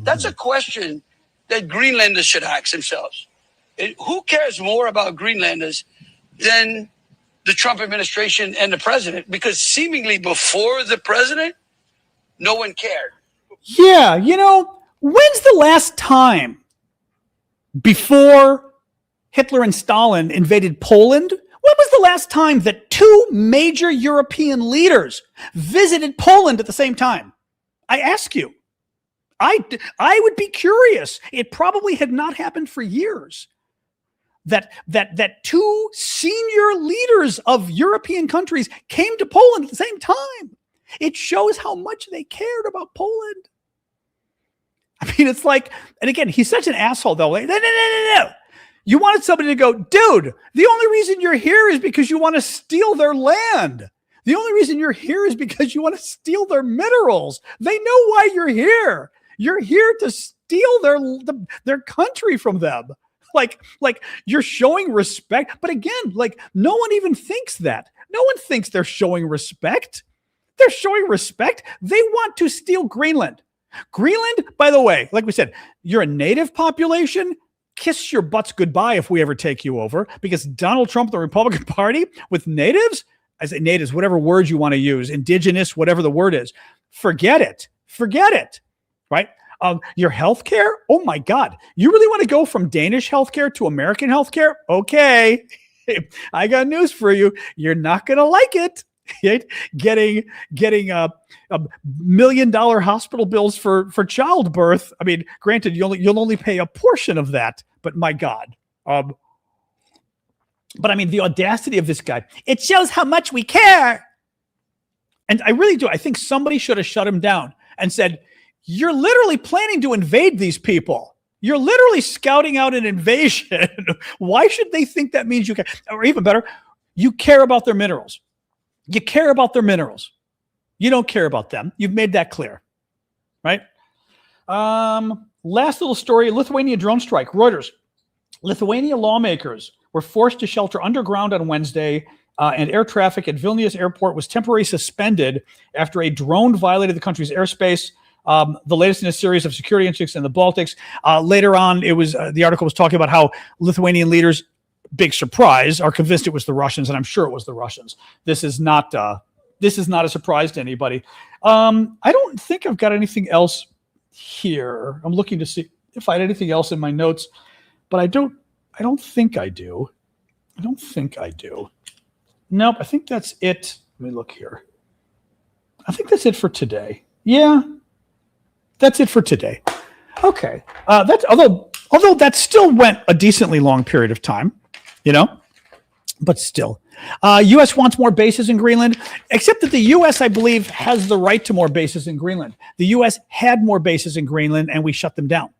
That's a question that Greenlanders should ask themselves. Who cares more about Greenlanders than the Trump administration and the president? Because seemingly before the president, no one cared. Yeah, you know, when's the last time before Hitler and Stalin invaded Poland? When was the last time that two major European leaders visited Poland at the same time? I ask you. I would be curious. It probably had not happened for years. That two senior leaders of European countries came to Poland at the same time. It shows how much they cared about Poland. I mean, it's like, and again, he's such an asshole though. Like, no. You wanted somebody to go, dude, the only reason you're here is because you want to steal their land. The only reason you're here is because you want to steal their minerals. They know why you're here. You're here to steal their country from them. Like you're showing respect. But again, like no one even thinks that. No one thinks they're showing respect. They're showing respect. They want to steal Greenland. Greenland, by the way, like we said, you're a native population. Kiss your butts goodbye if we ever take you over, because Donald Trump, the Republican Party, with natives, I say natives, whatever word you want to use, indigenous, whatever the word is, forget it, right? Your healthcare, oh my God, you really want to go from Danish healthcare to American healthcare? Okay, I got news for you. You're not gonna like it. Getting $1 million hospital bills for childbirth. I mean, granted, you'll only pay a portion of that, but my God. But I mean, the audacity of this guy, it shows how much we care. And I really do. I think somebody should have shut him down and said, you're literally planning to invade these people. You're literally scouting out an invasion. Why should they think that means you care? Or even better, you care about their minerals. You care about their minerals. You don't care about them. You've made that clear, right? Last little story, Lithuania drone strike. Reuters. Lithuania lawmakers were forced to shelter underground on Wednesday, and air traffic at Vilnius airport was temporarily suspended after a drone violated the country's airspace. The latest in a series of security incidents in the Baltics. Later on, it was the article was talking about how Lithuanian leaders, big surprise, are convinced it was the Russians, and I'm sure it was the Russians. This is not a surprise to anybody. I don't think I've got anything else here. I'm looking to see if I had anything else in my notes, but I don't think I do. Nope, I think that's it. Let me look here. I think that's it for today. Yeah, that's it for today. Okay. That's although that still went a decently long period of time, but still. U.S. wants more bases in Greenland, except that the U.S., I believe, has the right to more bases in Greenland. The U.S. had more bases in Greenland, and we shut them down.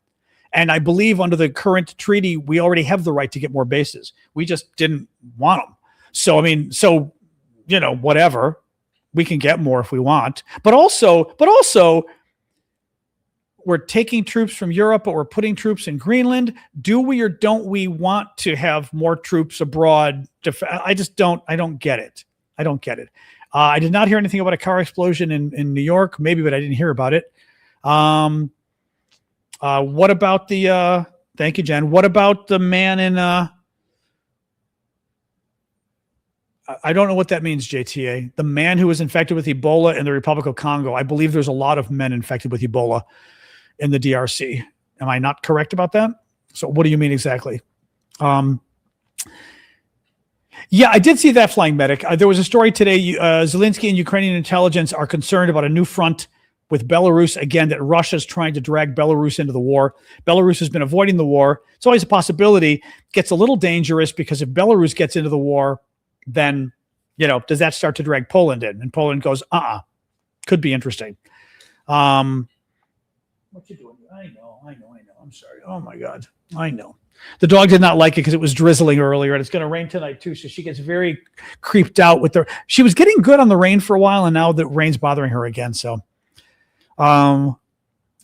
And I believe under the current treaty, we already have the right to get more bases. We just didn't want them. So, I mean, whatever. We can get more if we want. But also, we're taking troops from Europe, but we're putting troops in Greenland. Do we or don't we want to have more troops abroad? I don't get it. I did not hear anything about a car explosion in New York, maybe, but I didn't hear about it. What about thank you, Jen. What about the man in, I don't know what that means, JTA. The man who was infected with Ebola in the Republic of Congo. I believe there's a lot of men infected with Ebola in the DRC. Am I not correct about that? So what do you mean exactly? Yeah, I did see that flying medic. There was a story today. Zelensky and Ukrainian intelligence are concerned about a new front with Belarus, again, that Russia's trying to drag Belarus into the war. Belarus has been avoiding the war. It's always a possibility. It gets a little dangerous because if Belarus gets into the war, then, does that start to drag Poland in? And Poland goes, could be interesting. What you doing here? I know. I'm sorry. Oh my God. I know. The dog did not like it because it was drizzling earlier, and it's going to rain tonight too. So she gets very creeped out with she was getting good on the rain for a while, and now the rain's bothering her again. So,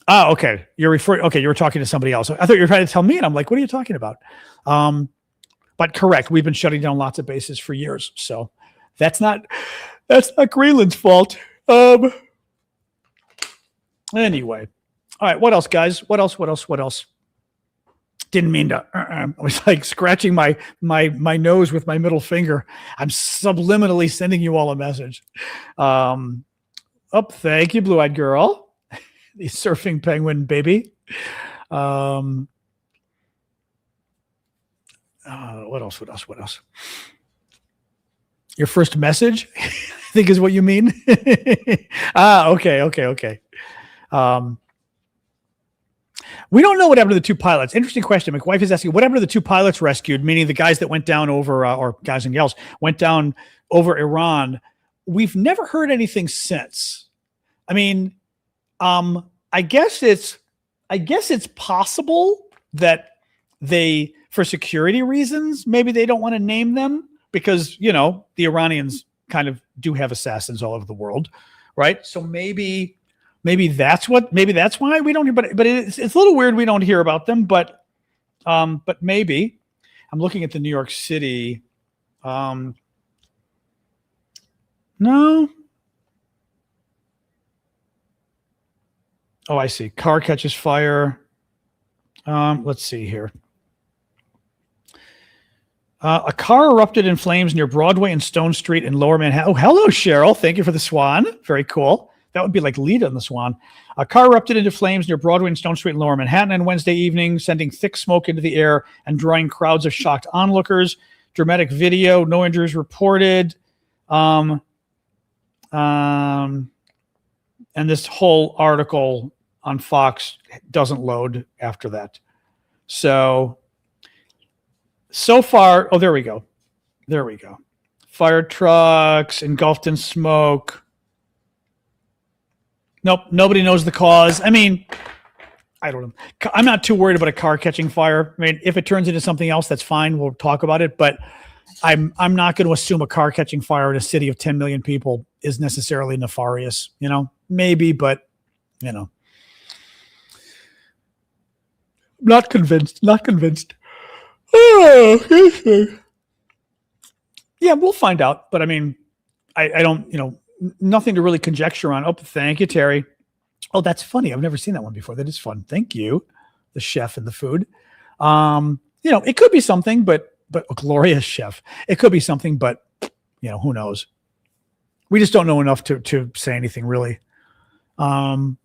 okay. You were talking to somebody else. I thought you were trying to tell me, and I'm like, what are you talking about? But correct. We've been shutting down lots of bases for years. So that's not Greenland's fault. Anyway. All right. What else, guys? What else? Didn't mean to. I was like scratching my nose with my middle finger. I'm subliminally sending you all a message. Thank you, blue-eyed girl. The surfing penguin baby. What else? Your first message, I think, is what you mean. Okay. We don't know what happened to the two pilots. Interesting question. My wife is asking, what happened to the two pilots rescued, meaning the guys that went down over, or guys and gals went down over Iran? We've never heard anything since. I mean, I guess it's possible that they, for security reasons, maybe they don't want to name them because, the Iranians kind of do have assassins all over the world, right? So maybe that's why we don't hear, but it's a little weird we don't hear about them, but maybe. I'm looking at the New York City. No. Oh, I see. Car catches fire. Let's see here. A car erupted in flames near Broadway and Stone Street in Lower Manhattan. Oh, hello, Cheryl. Thank you for the swan. Very cool. That would be like Lita in the Swan. A car erupted into flames near Broadway and Stone Street in Lower Manhattan on Wednesday evening, sending thick smoke into the air and drawing crowds of shocked onlookers. Dramatic video, no injuries reported. And this whole article on Fox doesn't load after that. So far, there we go. Fire trucks engulfed in smoke. Nope, nobody knows the cause. I mean, I don't know. I'm not too worried about a car catching fire. I mean, if it turns into something else, that's fine. We'll talk about it. But I'm not going to assume a car catching fire in a city of 10 million people is necessarily nefarious. Maybe, but not convinced. Oh, yeah, we'll find out. But I mean, I don't. Nothing to really conjecture on. Oh, thank you, Terry. Oh, that's funny. I've never seen that one before. That is fun. Thank you, the chef and the food. It could be something, but a glorious chef. It could be something, but who knows? We just don't know enough to say anything really. Some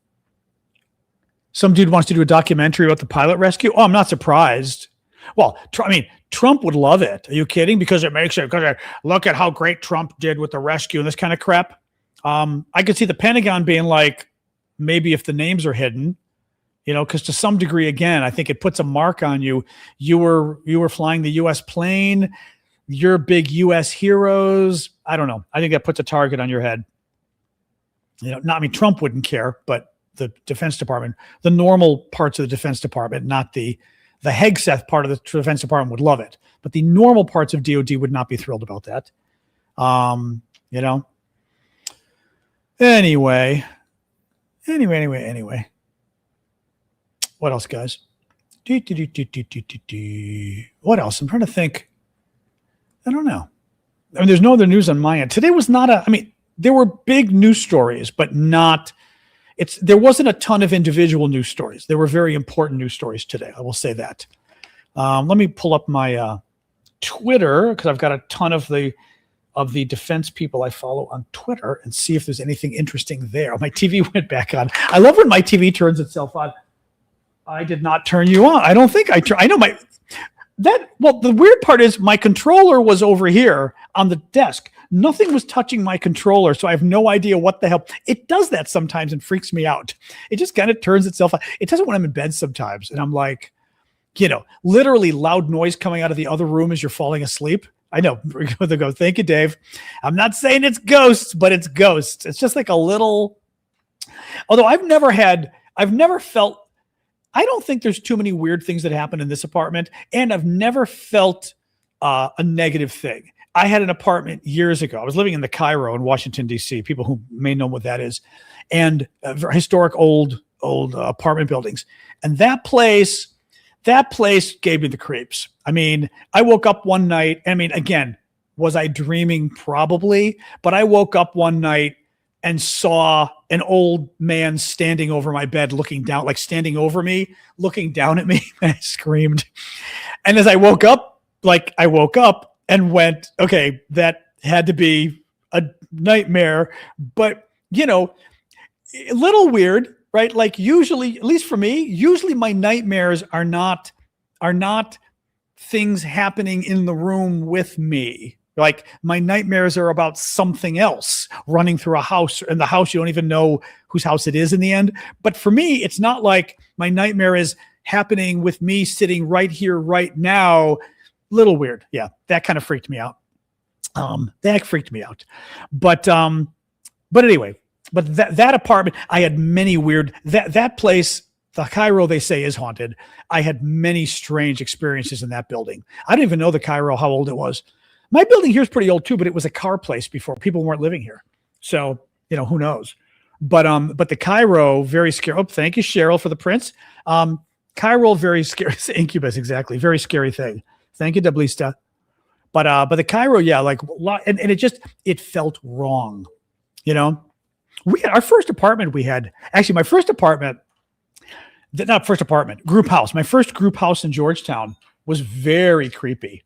dude wants to do a documentary about the pilot rescue. Oh, I'm not surprised. Well, Trump would love it. Are you kidding? Because look at how great Trump did with the rescue and this kind of crap. I could see the Pentagon being like, maybe if the names are hidden, because to some degree, again, I think it puts a mark on you. You were flying the U.S. plane. You're big U.S. heroes. I don't know. I think that puts a target on your head. Trump wouldn't care, but the Defense Department, the normal parts of the Defense Department, not the Hegseth part of the Defense Department would love it, but the normal parts of DOD would not be thrilled about that. Anyway. What else, guys? What else? I'm trying to think. I don't know. I mean, there's no other news on my end. Today was not there were big news stories, but there wasn't a ton of individual news stories. There were very important news stories today. I will say that. Let me pull up my Twitter because I've got a ton of the defense people I follow on Twitter and see if there's anything interesting there. My TV went back on. I love when my TV turns itself on. I did not turn you on. I don't think I know the weird part is my controller was over here on the desk. Nothing was touching my controller, so I have no idea what the hell. It does that sometimes and freaks me out. It just kind of turns itself on. It does it when I'm in bed sometimes, and I'm like, literally loud noise coming out of the other room as you're falling asleep. I know. They go, thank you, Dave. I'm not saying it's ghosts, but it's ghosts. It's just like a little. Although I've never felt I don't think there's too many weird things that happen in this apartment, and I've never felt a negative thing. I had an apartment years ago. I was living in the Cairo in Washington, D.C. People who may know what that is, and historic old apartment buildings. And that place gave me the creeps. I mean, I woke up one night. I mean, again, was I dreaming? Probably, but I woke up one night and saw an old man standing over my bed, looking down, like standing over me, looking down at me. And I screamed. And as I woke up and went, okay, that had to be a nightmare. But, you know, a little weird, right? Like usually, at least for me, usually my nightmares are not things happening in the room with me. Like my nightmares are about something else running through a house, and the house, you don't even know whose house it is in the end. But for me, it's not like my nightmare is happening with me sitting right here, right now. Little weird. Yeah. That kind of freaked me out. But anyway, but that apartment, I had many weird, that place, the Cairo, they say is haunted. I had many strange experiences in that building. I don't even know the Cairo, how old it was. My building here is pretty old too, but it was a car place before. People weren't living here. So, you know, who knows? But the Cairo, very scary. Oh, thank you, Cheryl, for the prints. Cairo, very scary. Incubus, exactly. Very scary thing. Thank you, Dablista. But the Cairo, yeah, like, and it felt wrong. You know, we had our first apartment. My first apartment, group house. My first group house in Georgetown was very creepy.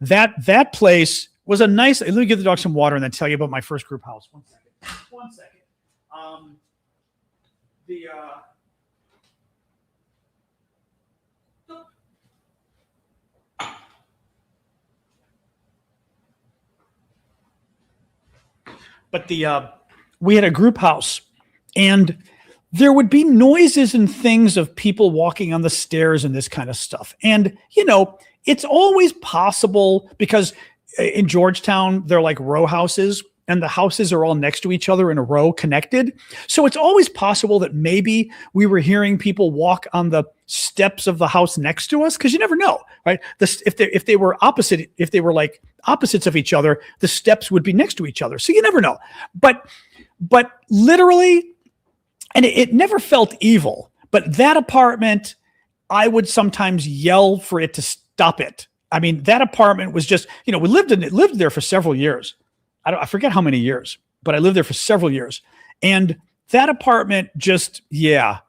That place was a nice. Let me give the dog some water and then tell you about my first group house. One second. We had a group house, and there would be noises and things of people walking on the stairs and this kind of stuff. And, you know, it's always possible because in Georgetown, they're like row houses, and the houses are all next to each other in a row connected. So it's always possible that maybe we were hearing people walk on the steps of the house next to us, because you never know, right? If they were like opposites of each other, the steps would be next to each other. So you never know. But literally, and it never felt evil, but that apartment, I would sometimes yell for it to stop it. I mean, that apartment was just, you know, we lived there for several years. I forget how many years, but I lived there for several years. And that apartment just, yeah,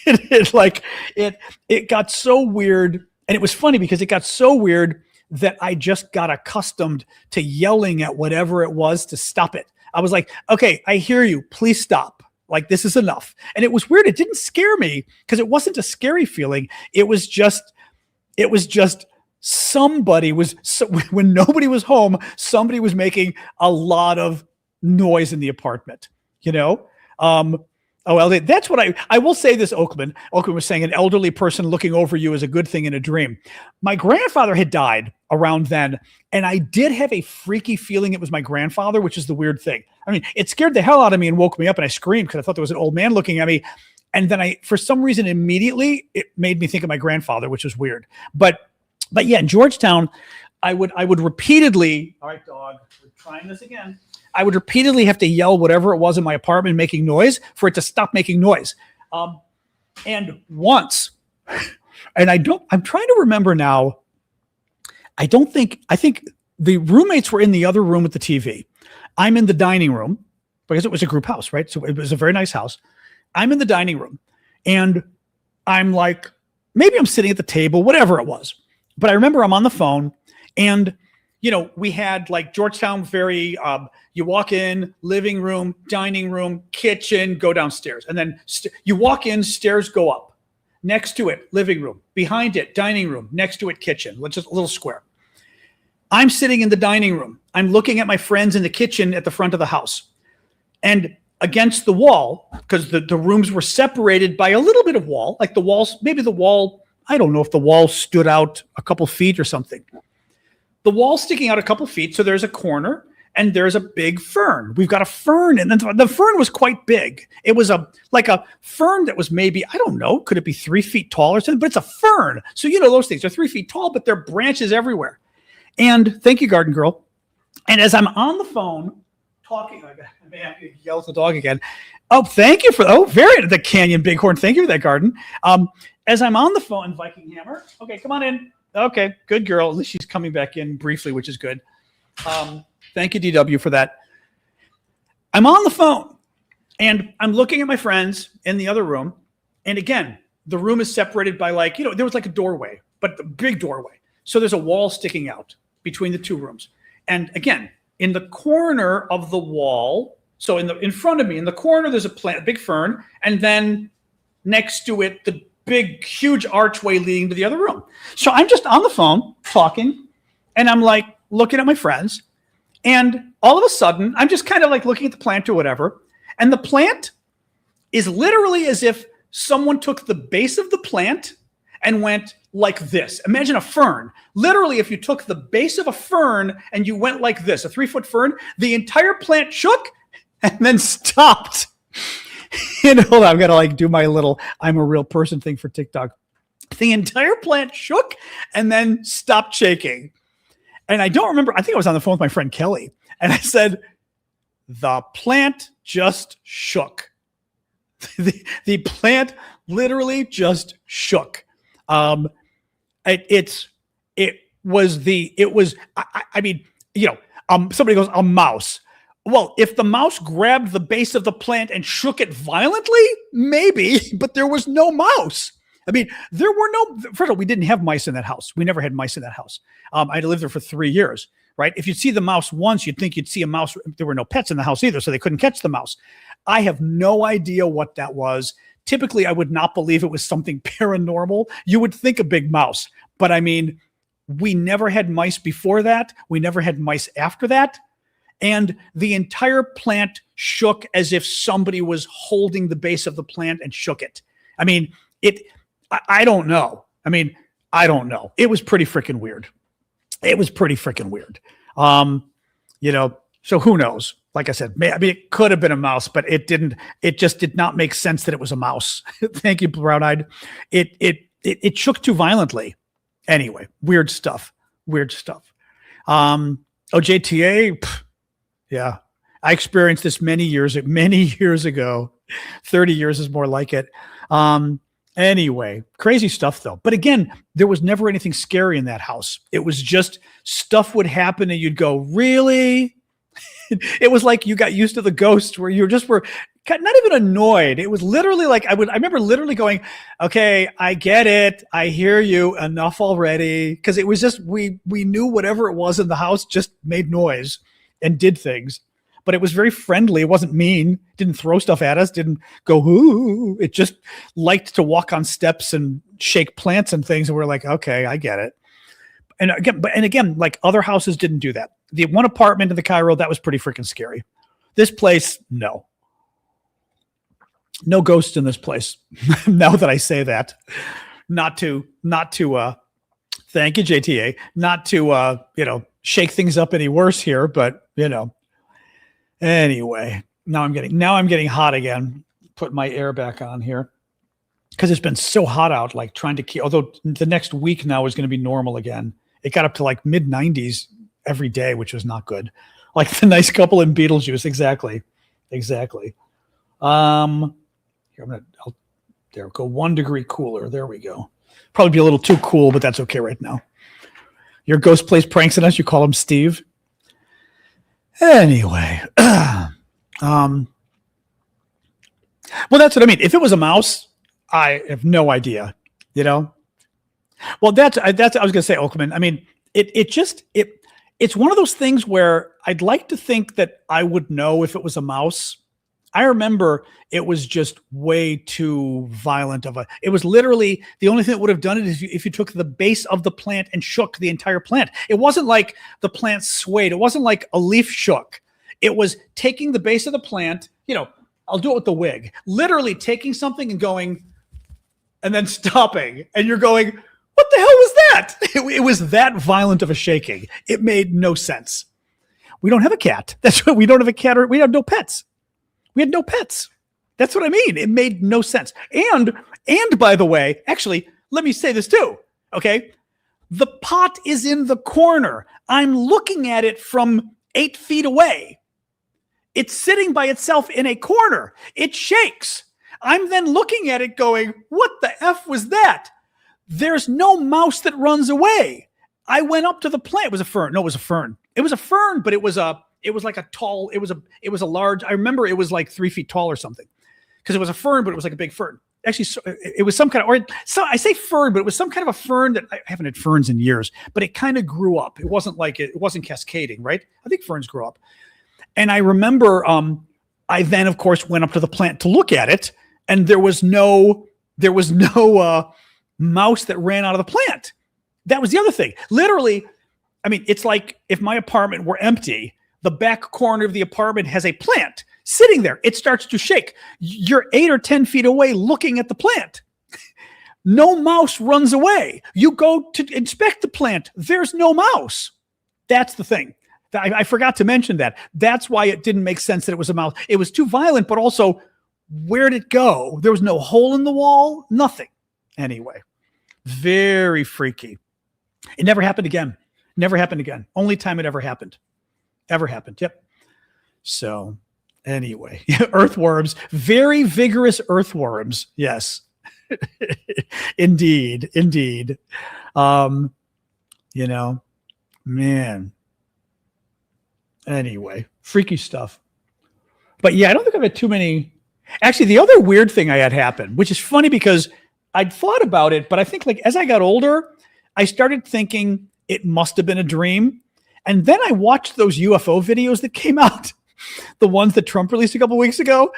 it got so weird. And it was funny because it got so weird that I just got accustomed to yelling at whatever it was to stop it. I was like, okay, I hear you. Please stop. Like, this is enough. And it was weird. It didn't scare me because it wasn't a scary feeling. It was just somebody was, when nobody was home, somebody was making a lot of noise in the apartment, you know? That's what I will say this, Oakland was saying an elderly person looking over you is a good thing in a dream. My grandfather had died around then, and I did have a freaky feeling it was my grandfather, which is the weird thing. I mean, it scared the hell out of me and woke me up, and I screamed because I thought there was an old man looking at me. And then for some reason, immediately it made me think of my grandfather, which was weird. But yeah, in Georgetown, I would repeatedly, all right, dog, we're trying this again. I would repeatedly have to yell whatever it was in my apartment making noise for it to stop making noise. And once, and I'm trying to remember now, I think the roommates were in the other room with the TV. I'm in the dining room because it was a group house, right? So it was a very nice house. I'm in the dining room and I'm like, maybe I'm sitting at the table, whatever it was. But I remember I'm on the phone and, you know, we had like Georgetown, very, you walk in, living room, dining room, kitchen, go downstairs. And then you walk in, stairs go up. Next to it, living room. Behind it, dining room. Next to it, kitchen. Just a little square. I'm sitting in the dining room. I'm looking at my friends in the kitchen at the front of the house. And against the wall, because the rooms were separated by a little bit of wall, like the walls, maybe the wall, I don't know if the wall stood out a couple feet or something. The wall sticking out a couple feet, so there's a corner, and there's a big fern. We've got a fern, and the fern was quite big. It was like a fern that was maybe, I don't know, could it be 3 feet tall or something? But it's a fern. So those things are 3 feet tall, but there are branches everywhere. And thank you, Garden Girl. And as I'm on the phone talking, I may have to yell at the dog again. Oh, thank you for the Canyon Bighorn. Thank you for that, Garden. As I'm on the phone, Viking Hammer. Okay, come on in. Okay, good girl. At least she's coming back in briefly, which is good. Thank you, DW, for that. I'm on the phone, and I'm looking at my friends in the other room. And again, the room is separated by there was like a doorway, but a big doorway. So there's a wall sticking out between the two rooms. And again, in the corner of the wall, so in front of me, in the corner, there's a big fern, and then next to it, the big, huge archway leading to the other room. So I'm just on the phone talking, and I'm like looking at my friends, and all of a sudden, I'm just kind of like looking at the plant or whatever, and the plant is literally as if someone took the base of the plant and went like this. Imagine a fern. Literally, if you took the base of a fern and you went like this, a 3-foot fern, the entire plant shook and then stopped. Hold on, I've got to do my little I'm a real person thing for TikTok. The entire plant shook and then stopped shaking. And I don't remember, I think I was on the phone with my friend Kelly, and I said, the plant just shook. The plant literally just shook. Somebody goes, a mouse. Well, if the mouse grabbed the base of the plant and shook it violently, maybe, but there was no mouse. There were first of all, we didn't have mice in that house. We never had mice in that house. I had lived there for 3 years, right? If you'd see the mouse once, you'd think you'd see a mouse. There were no pets in the house either, so they couldn't catch the mouse. I have no idea what that was. Typically, I would not believe it was something paranormal. You would think a big mouse, but we never had mice before that. We never had mice after that. And the entire plant shook as if somebody was holding the base of the plant and shook it. I don't know. I don't know. It was pretty freaking weird. So who knows? Like I said, it could have been a mouse, but it didn't. It just did not make sense that it was a mouse. Thank you, Brown-Eyed. It shook too violently. Anyway, weird stuff. JTA. Yeah, I experienced this many years ago. 30 years is more like it. Anyway, crazy stuff though. But again, there was never anything scary in that house. It was just stuff would happen and you'd go, really? It was like you got used to the ghost where you were not even annoyed. It was literally like, I remember literally going, okay, I get it. I hear you, enough already. Cause it was just, we knew whatever it was in the house just made noise and did things, but it was very friendly. It wasn't mean. Didn't throw stuff at us. Didn't go, ooh. It just liked to walk on steps and shake plants and things. And we're like, okay, I get it. And again, like other houses didn't do that. The one apartment in the Cairo, that was pretty freaking scary. This place, no ghosts in this place. Now that I say that, not to thank you, JTA, not to, shake things up any worse here, but anyway, now I'm getting hot again. Put my air back on here because it's been so hot out, like trying to keep, although the next week now is going to be normal again. It got up to like mid 90s every day, which was not good. Like the nice couple in Beetlejuice. Exactly. Here, there we go. 1 degree cooler. There we go. Probably be a little too cool, but that's okay right now. Your ghost plays pranks on us. You call him Steve. Anyway, well, that's what I mean. If it was a mouse, I have no idea. Well, that's I was going to say, Oakman. It's one of those things where I'd like to think that I would know if it was a mouse. I remember it was just way too violent it was literally the only thing that would have done it is if you took the base of the plant and shook the entire plant. It wasn't like the plant swayed. It wasn't like a leaf shook. It was taking the base of the plant, I'll do it with the wig, literally taking something and going, and then stopping. And you're going, what the hell was that? It was that violent of a shaking. It made no sense. We don't have a cat. That's what we don't have a cat, or we have no pets. We had no pets. That's what I mean. It made no sense. And by the way, actually, let me say this too. Okay. The pot is in the corner. I'm looking at it from 8 feet away. It's sitting by itself in a corner. It shakes. I'm then looking at it going, what the F was that? There's no mouse that runs away. I went up to the plant. It was a fern. No, it was a fern. It was a fern, but it was like a tall, it was a large, I remember it was like 3 feet tall or something. Because it was a fern, but it was like a big fern. Actually, it was some kind of, or so I say fern, but it was some kind of a fern that I haven't had ferns in years, but it kind of grew up. It wasn't like it wasn't cascading, right? I think ferns grow up. And I remember I then, of course, went up to the plant to look at it, and there was no mouse that ran out of the plant. That was the other thing. Literally, I mean, it's like if my apartment were empty, the back corner of the apartment has a plant sitting there. It starts to shake. You're 8 or 10 feet away looking at the plant. No mouse runs away. You go to inspect the plant. There's no mouse. That's the thing. I forgot to mention that. That's why it didn't make sense that it was a mouse. It was too violent, but also, where'd it go? There was no hole in the wall, nothing. Anyway, very freaky. It never happened again. Never happened again. Only time it ever happened. Ever happened. Yep. So anyway, earthworms, very vigorous earthworms. Yes. Indeed. Indeed. You know, man. Anyway, freaky stuff. But yeah, I don't think I've had too many. Actually, the other weird thing I had happen, which is funny because I'd thought about it, but I think like as I got older, I started thinking it must have been a dream. And then I watched those UFO videos that came out, the ones that Trump released a couple weeks ago.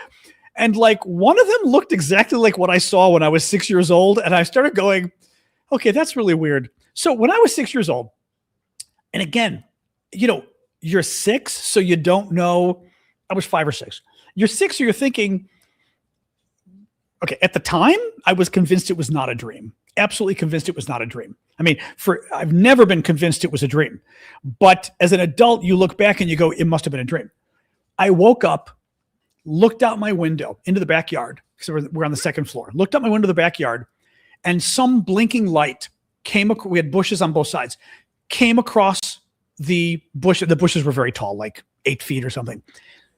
And like one of them looked exactly like what I saw when I was 6 years old. And I started going, okay, that's really weird. So when I was 6 years old, and again, you know, you're 6, so you don't know. I was 5 or 6. You're 6, so you're thinking, okay, at the time, I was convinced it was not a dream. Absolutely convinced it was not a dream. I mean, I've never been convinced it was a dream. But as an adult, you look back and you go, it must have been a dream. I woke up, looked out my window into the backyard, because we're on the second floor, looked out my window to the backyard, and some blinking light came, we had bushes on both sides, came across the bush. The bushes were very tall, like 8 feet or something.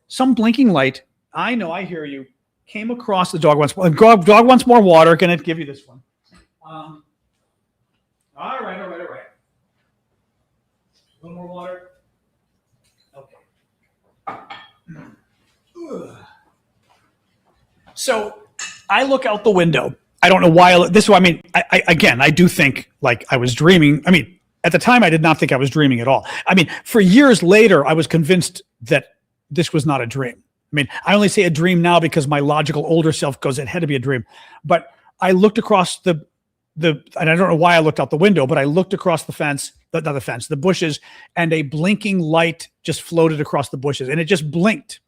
Some blinking light, I know, I hear you, came across the dog wants more water. Gonna give you this one. All right. A little more water. Okay. So I look out the window. I don't know why. I do think like I was dreaming. I mean, at the time, I did not think I was dreaming at all. I mean, for years later, I was convinced that this was not a dream. I mean, I only say a dream now because my logical older self goes, it had to be a dream. But I looked across and I don't know why I looked out the window, but I looked across the bushes, and a blinking light just floated across the bushes, and it just blinked.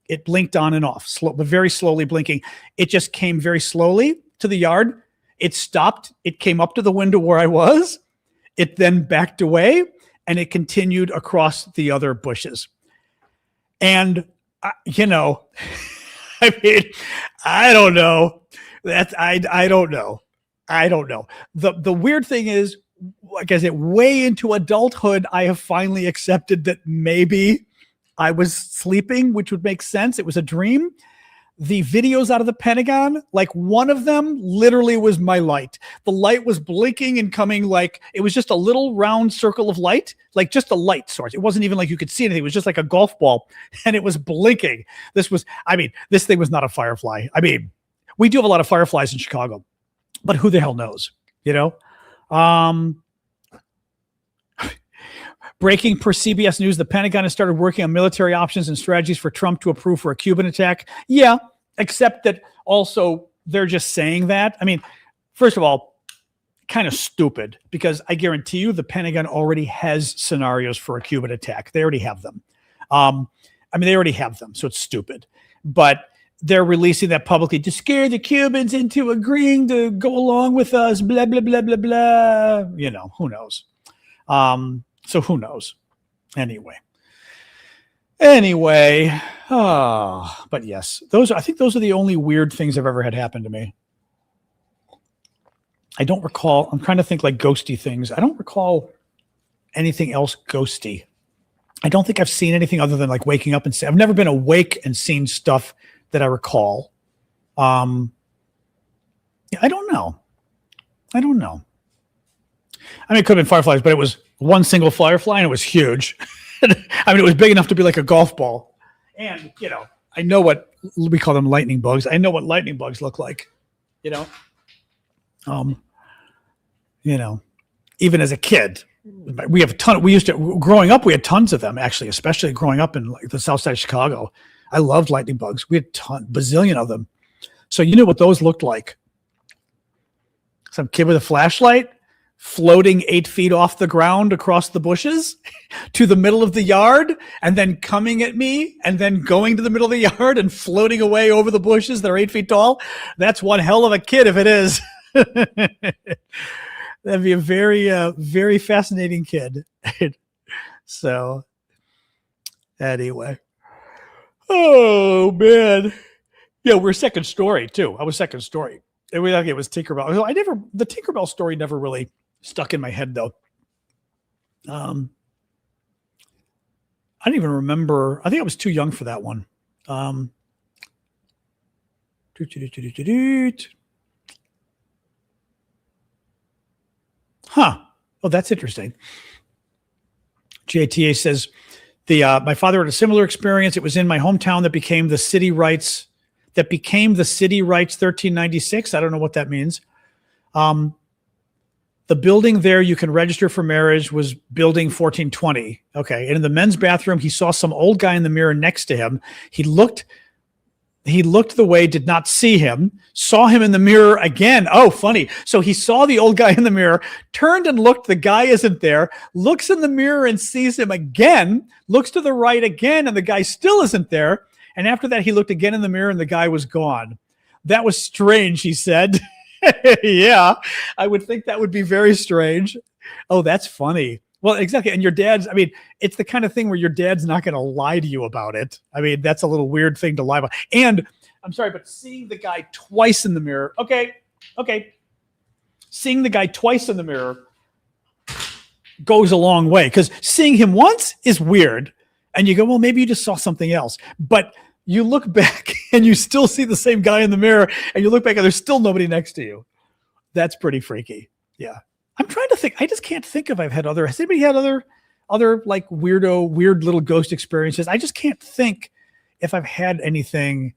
It blinked on and off, but very slowly blinking. It just came very slowly to the yard. It stopped. It came up to the window where I was. It then backed away, and it continued across the other bushes. And, you know, I mean, I don't know. I don't know. I don't know. The weird thing is, like I said, way into adulthood, I have finally accepted that maybe I was sleeping, which would make sense. It was a dream. The videos out of the Pentagon, like one of them literally was my light. The light was blinking and coming, like it was just a little round circle of light, like just a light source. It wasn't even like you could see anything. It was just like a golf ball, and it was blinking. This thing was not a firefly. I mean, we do have a lot of fireflies in Chicago, but who the hell knows, you know? Breaking per CBS News, the Pentagon has started working on military options and strategies for Trump to approve for a Cuban attack. Yeah, except that also they're just saying that. I mean, first of all, kind of stupid, because I guarantee you the Pentagon already has scenarios for a Cuban attack. They already have them. They already have them, so it's stupid. But they're releasing that publicly to scare the Cubans into agreeing to go along with us, blah, blah, blah, blah, blah. You know, who knows? So who knows? Anyway. Anyway, but yes, I think those are the only weird things I've ever had happen to me. I don't recall. I'm trying to think like ghosty things. I don't recall anything else ghosty. I don't think I've seen anything other than like waking up and I've never been awake and seen stuff that I recall. I don't know. I mean, it could have been fireflies, but it was one single firefly and it was huge. I mean, it was big enough to be like a golf ball. And, I know what we call them lightning bugs. I know what lightning bugs look like, even as a kid, we have growing up, we had tons of them actually, especially growing up in like the south side of Chicago. I loved lightning bugs. We had bazillion of them. So you knew what those looked like. Some kid with a flashlight floating 8 feet off the ground across the bushes to the middle of the yard and then coming at me and then going to the middle of the yard and floating away over the bushes that are 8 feet tall. That's one hell of a kid if it is. That'd be a very, very fascinating kid. So anyway. Oh, man. Yeah, we're second story too. I was second story. It was Tinkerbell. The Tinkerbell story never really stuck in my head though. I don't even remember. I think I was too young for that one. Huh. Oh, that's interesting. JTA says my father had a similar experience. It was in my hometown that became the city rights 1396. I don't know what that means. The building there you can register for marriage was building 1420. Okay. And in the men's bathroom, he saw some old guy in the mirror next to him. He looked the way, did not see him, saw him in the mirror again. Oh, funny. So he saw the old guy in the mirror, turned and looked, the guy isn't there, looks in the mirror and sees him again, looks to the right again, and the guy still isn't there. And after that, he looked again in the mirror and the guy was gone. That was strange, he said. Yeah, I would think that would be very strange. Oh, that's funny. Well, exactly. And your dad's, it's the kind of thing where your dad's not going to lie to you about it. That's a little weird thing to lie about. And I'm sorry, but seeing the guy twice in the mirror. Okay. Seeing the guy twice in the mirror goes a long way, because seeing him once is weird. And you go, well, maybe you just saw something else. But you look back and you still see the same guy in the mirror, and you look back and there's still nobody next to you. That's pretty freaky. Yeah. I'm trying to think. I just can't think if I've had has anybody had other like weird little ghost experiences? I just can't think if I've had anything.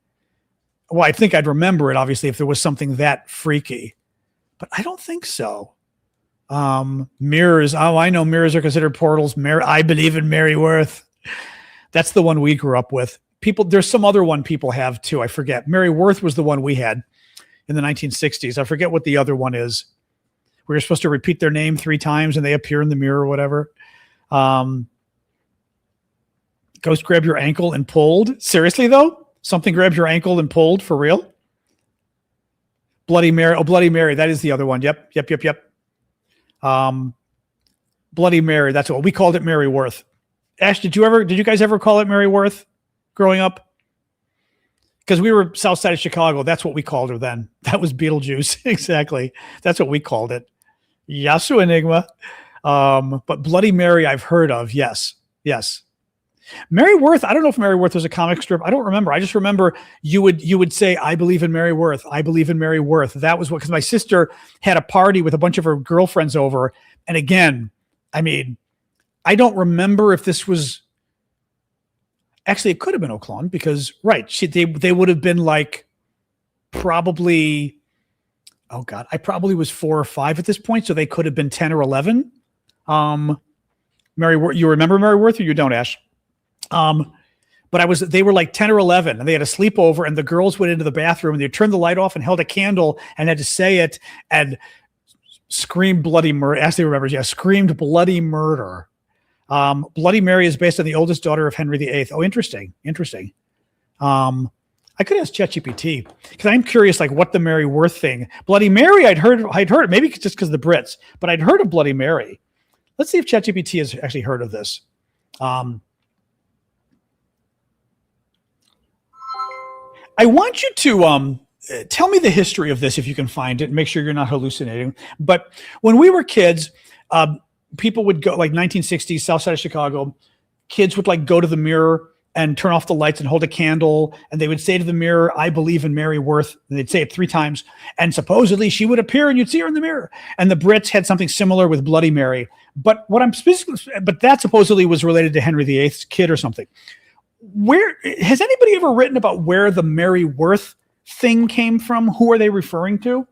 Well, I think I'd remember it, obviously, if there was something that freaky, but I don't think so. Mirrors. Oh, I know mirrors are considered portals. I believe in Mary Worth. That's the one we grew up with. There's some other one people have too. I forget. Mary Worth was the one we had in the 1960s. I forget what the other one is. We were supposed to repeat their name 3 times and they appear in the mirror or whatever. Ghost grabbed your ankle and pulled. Seriously though? Something grabbed your ankle and pulled for real? Bloody Mary. Oh, Bloody Mary. That is the other one. Yep. Bloody Mary. That's what we called it. Mary Worth. Ash, did you guys ever call it Mary Worth growing up? Because we were south side of Chicago. That's what we called her then. That was Beetlejuice. Exactly. That's what we called it. Yasu Enigma. But Bloody Mary I've heard of. Yes. Mary Worth. I don't know if Mary Worth was a comic strip. I don't remember. I just remember you would say, I believe in Mary Worth. I believe in Mary Worth. That was because my sister had a party with a bunch of her girlfriends over. And again, I don't remember if this was actually, it could have been Oakland because they would have been like probably, oh God, I probably was 4 or 5 at this point. So they could have been 10 or 11. Mary Worth, you remember Mary Worth or you don't, Ash? But they were like 10 or 11 and they had a sleepover and the girls went into the bathroom and they turned the light off and held a candle and had to say it and screamed bloody murder. Ashley remembers, screamed bloody murder. Bloody Mary is based on the oldest daughter of Henry VIII. Oh, interesting. I could ask ChatGPT because I'm curious, like what the Mary Worth thing. Bloody Mary, I'd heard maybe just because of the Brits, but I'd heard of Bloody Mary. Let's see if ChatGPT has actually heard of this. I want you to tell me the history of this if you can find it and make sure you're not hallucinating. But when we were kids, people would go, like 1960s, south side of Chicago, kids would like go to the mirror and turn off the lights and hold a candle. And they would say to the mirror, I believe in Mary Worth. And they'd say it 3 times. And supposedly she would appear and you'd see her in the mirror. And the Brits had something similar with Bloody Mary. But that supposedly was related to Henry VIII's kid or something. Where has anybody ever written about where the Mary Worth thing came from? Who are they referring to?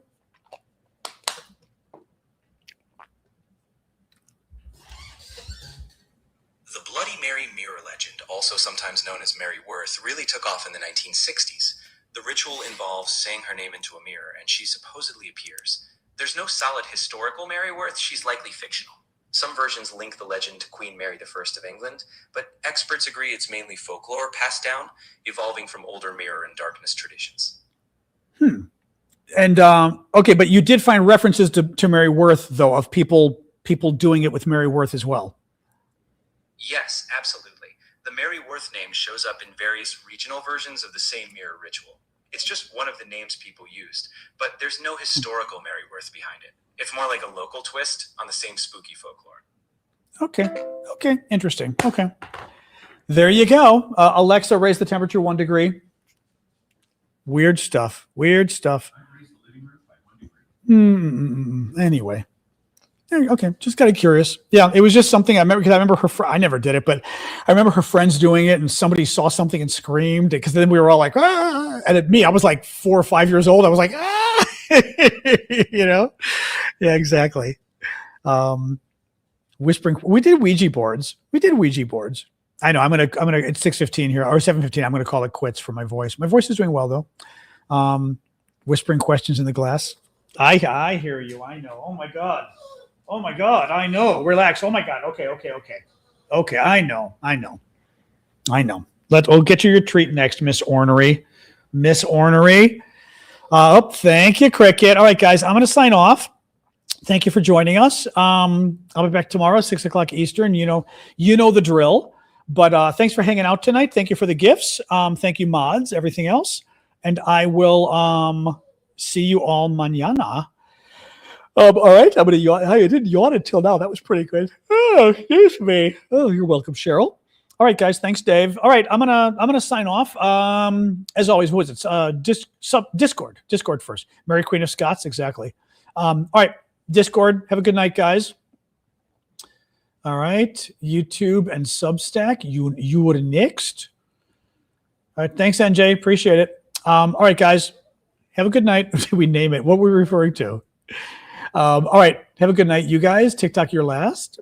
The Bloody Mary mirror legend, also sometimes known as Mary Worth, really took off in the 1960s. The ritual involves saying her name into a mirror, and she supposedly appears. There's no solid historical Mary Worth, she's likely fictional. Some versions link the legend to Queen Mary I of England, but experts agree it's mainly folklore passed down, evolving from older mirror and darkness traditions. And okay, but you did find references to Mary Worth, though, of people doing it with Mary Worth as well. Yes, absolutely. The Mary Worth name shows up in various regional versions of the same mirror ritual. It's just one of the names people used, but there's no historical Mary Worth behind it. It's more like a local twist on the same spooky folklore. Okay, interesting. Okay, there you go. Alexa, raise the temperature 1 degree. Weird stuff. Anyway. Okay, just kind of curious. Yeah, it was just something I remember because I remember I never did it, but I remember her friends doing it, and somebody saw something and screamed because then we were all like, ah! And at me, I was like 4 or 5 years old. I was like, ah, you know? Yeah, exactly. Whispering. We did Ouija boards. I know. I'm gonna. It's 6:15 here or 7:15. I'm gonna call it quits for my voice. My voice is doing well though. Whispering questions in the glass. I hear you. I know. Oh my god. I know. Relax. Oh my god. Okay. I know. We'll get you your treat next, Miss Ornery. Thank you, Cricket. All right, guys. I'm gonna sign off. Thank you for joining us. I'll be back tomorrow, 6 o'clock Eastern. You know the drill. But thanks for hanging out tonight. Thank you for the gifts. Thank you, mods, everything else. And I will see you all mañana. All right. I'm gonna yawn. I didn't yawn until now. That was pretty good. Oh, excuse me. Oh, you're welcome, Cheryl. All right, guys. Thanks, Dave. All right, I'm gonna sign off. As always, what is it? Discord first. Mary Queen of Scots, exactly. All right, Discord. Have a good night, guys. All right, YouTube and Substack. You would have nixed. All right, thanks, NJ. Appreciate it. All right, guys. Have a good night. We name it. What were we referring to? All right. Have a good night, you guys. TikTok, your last.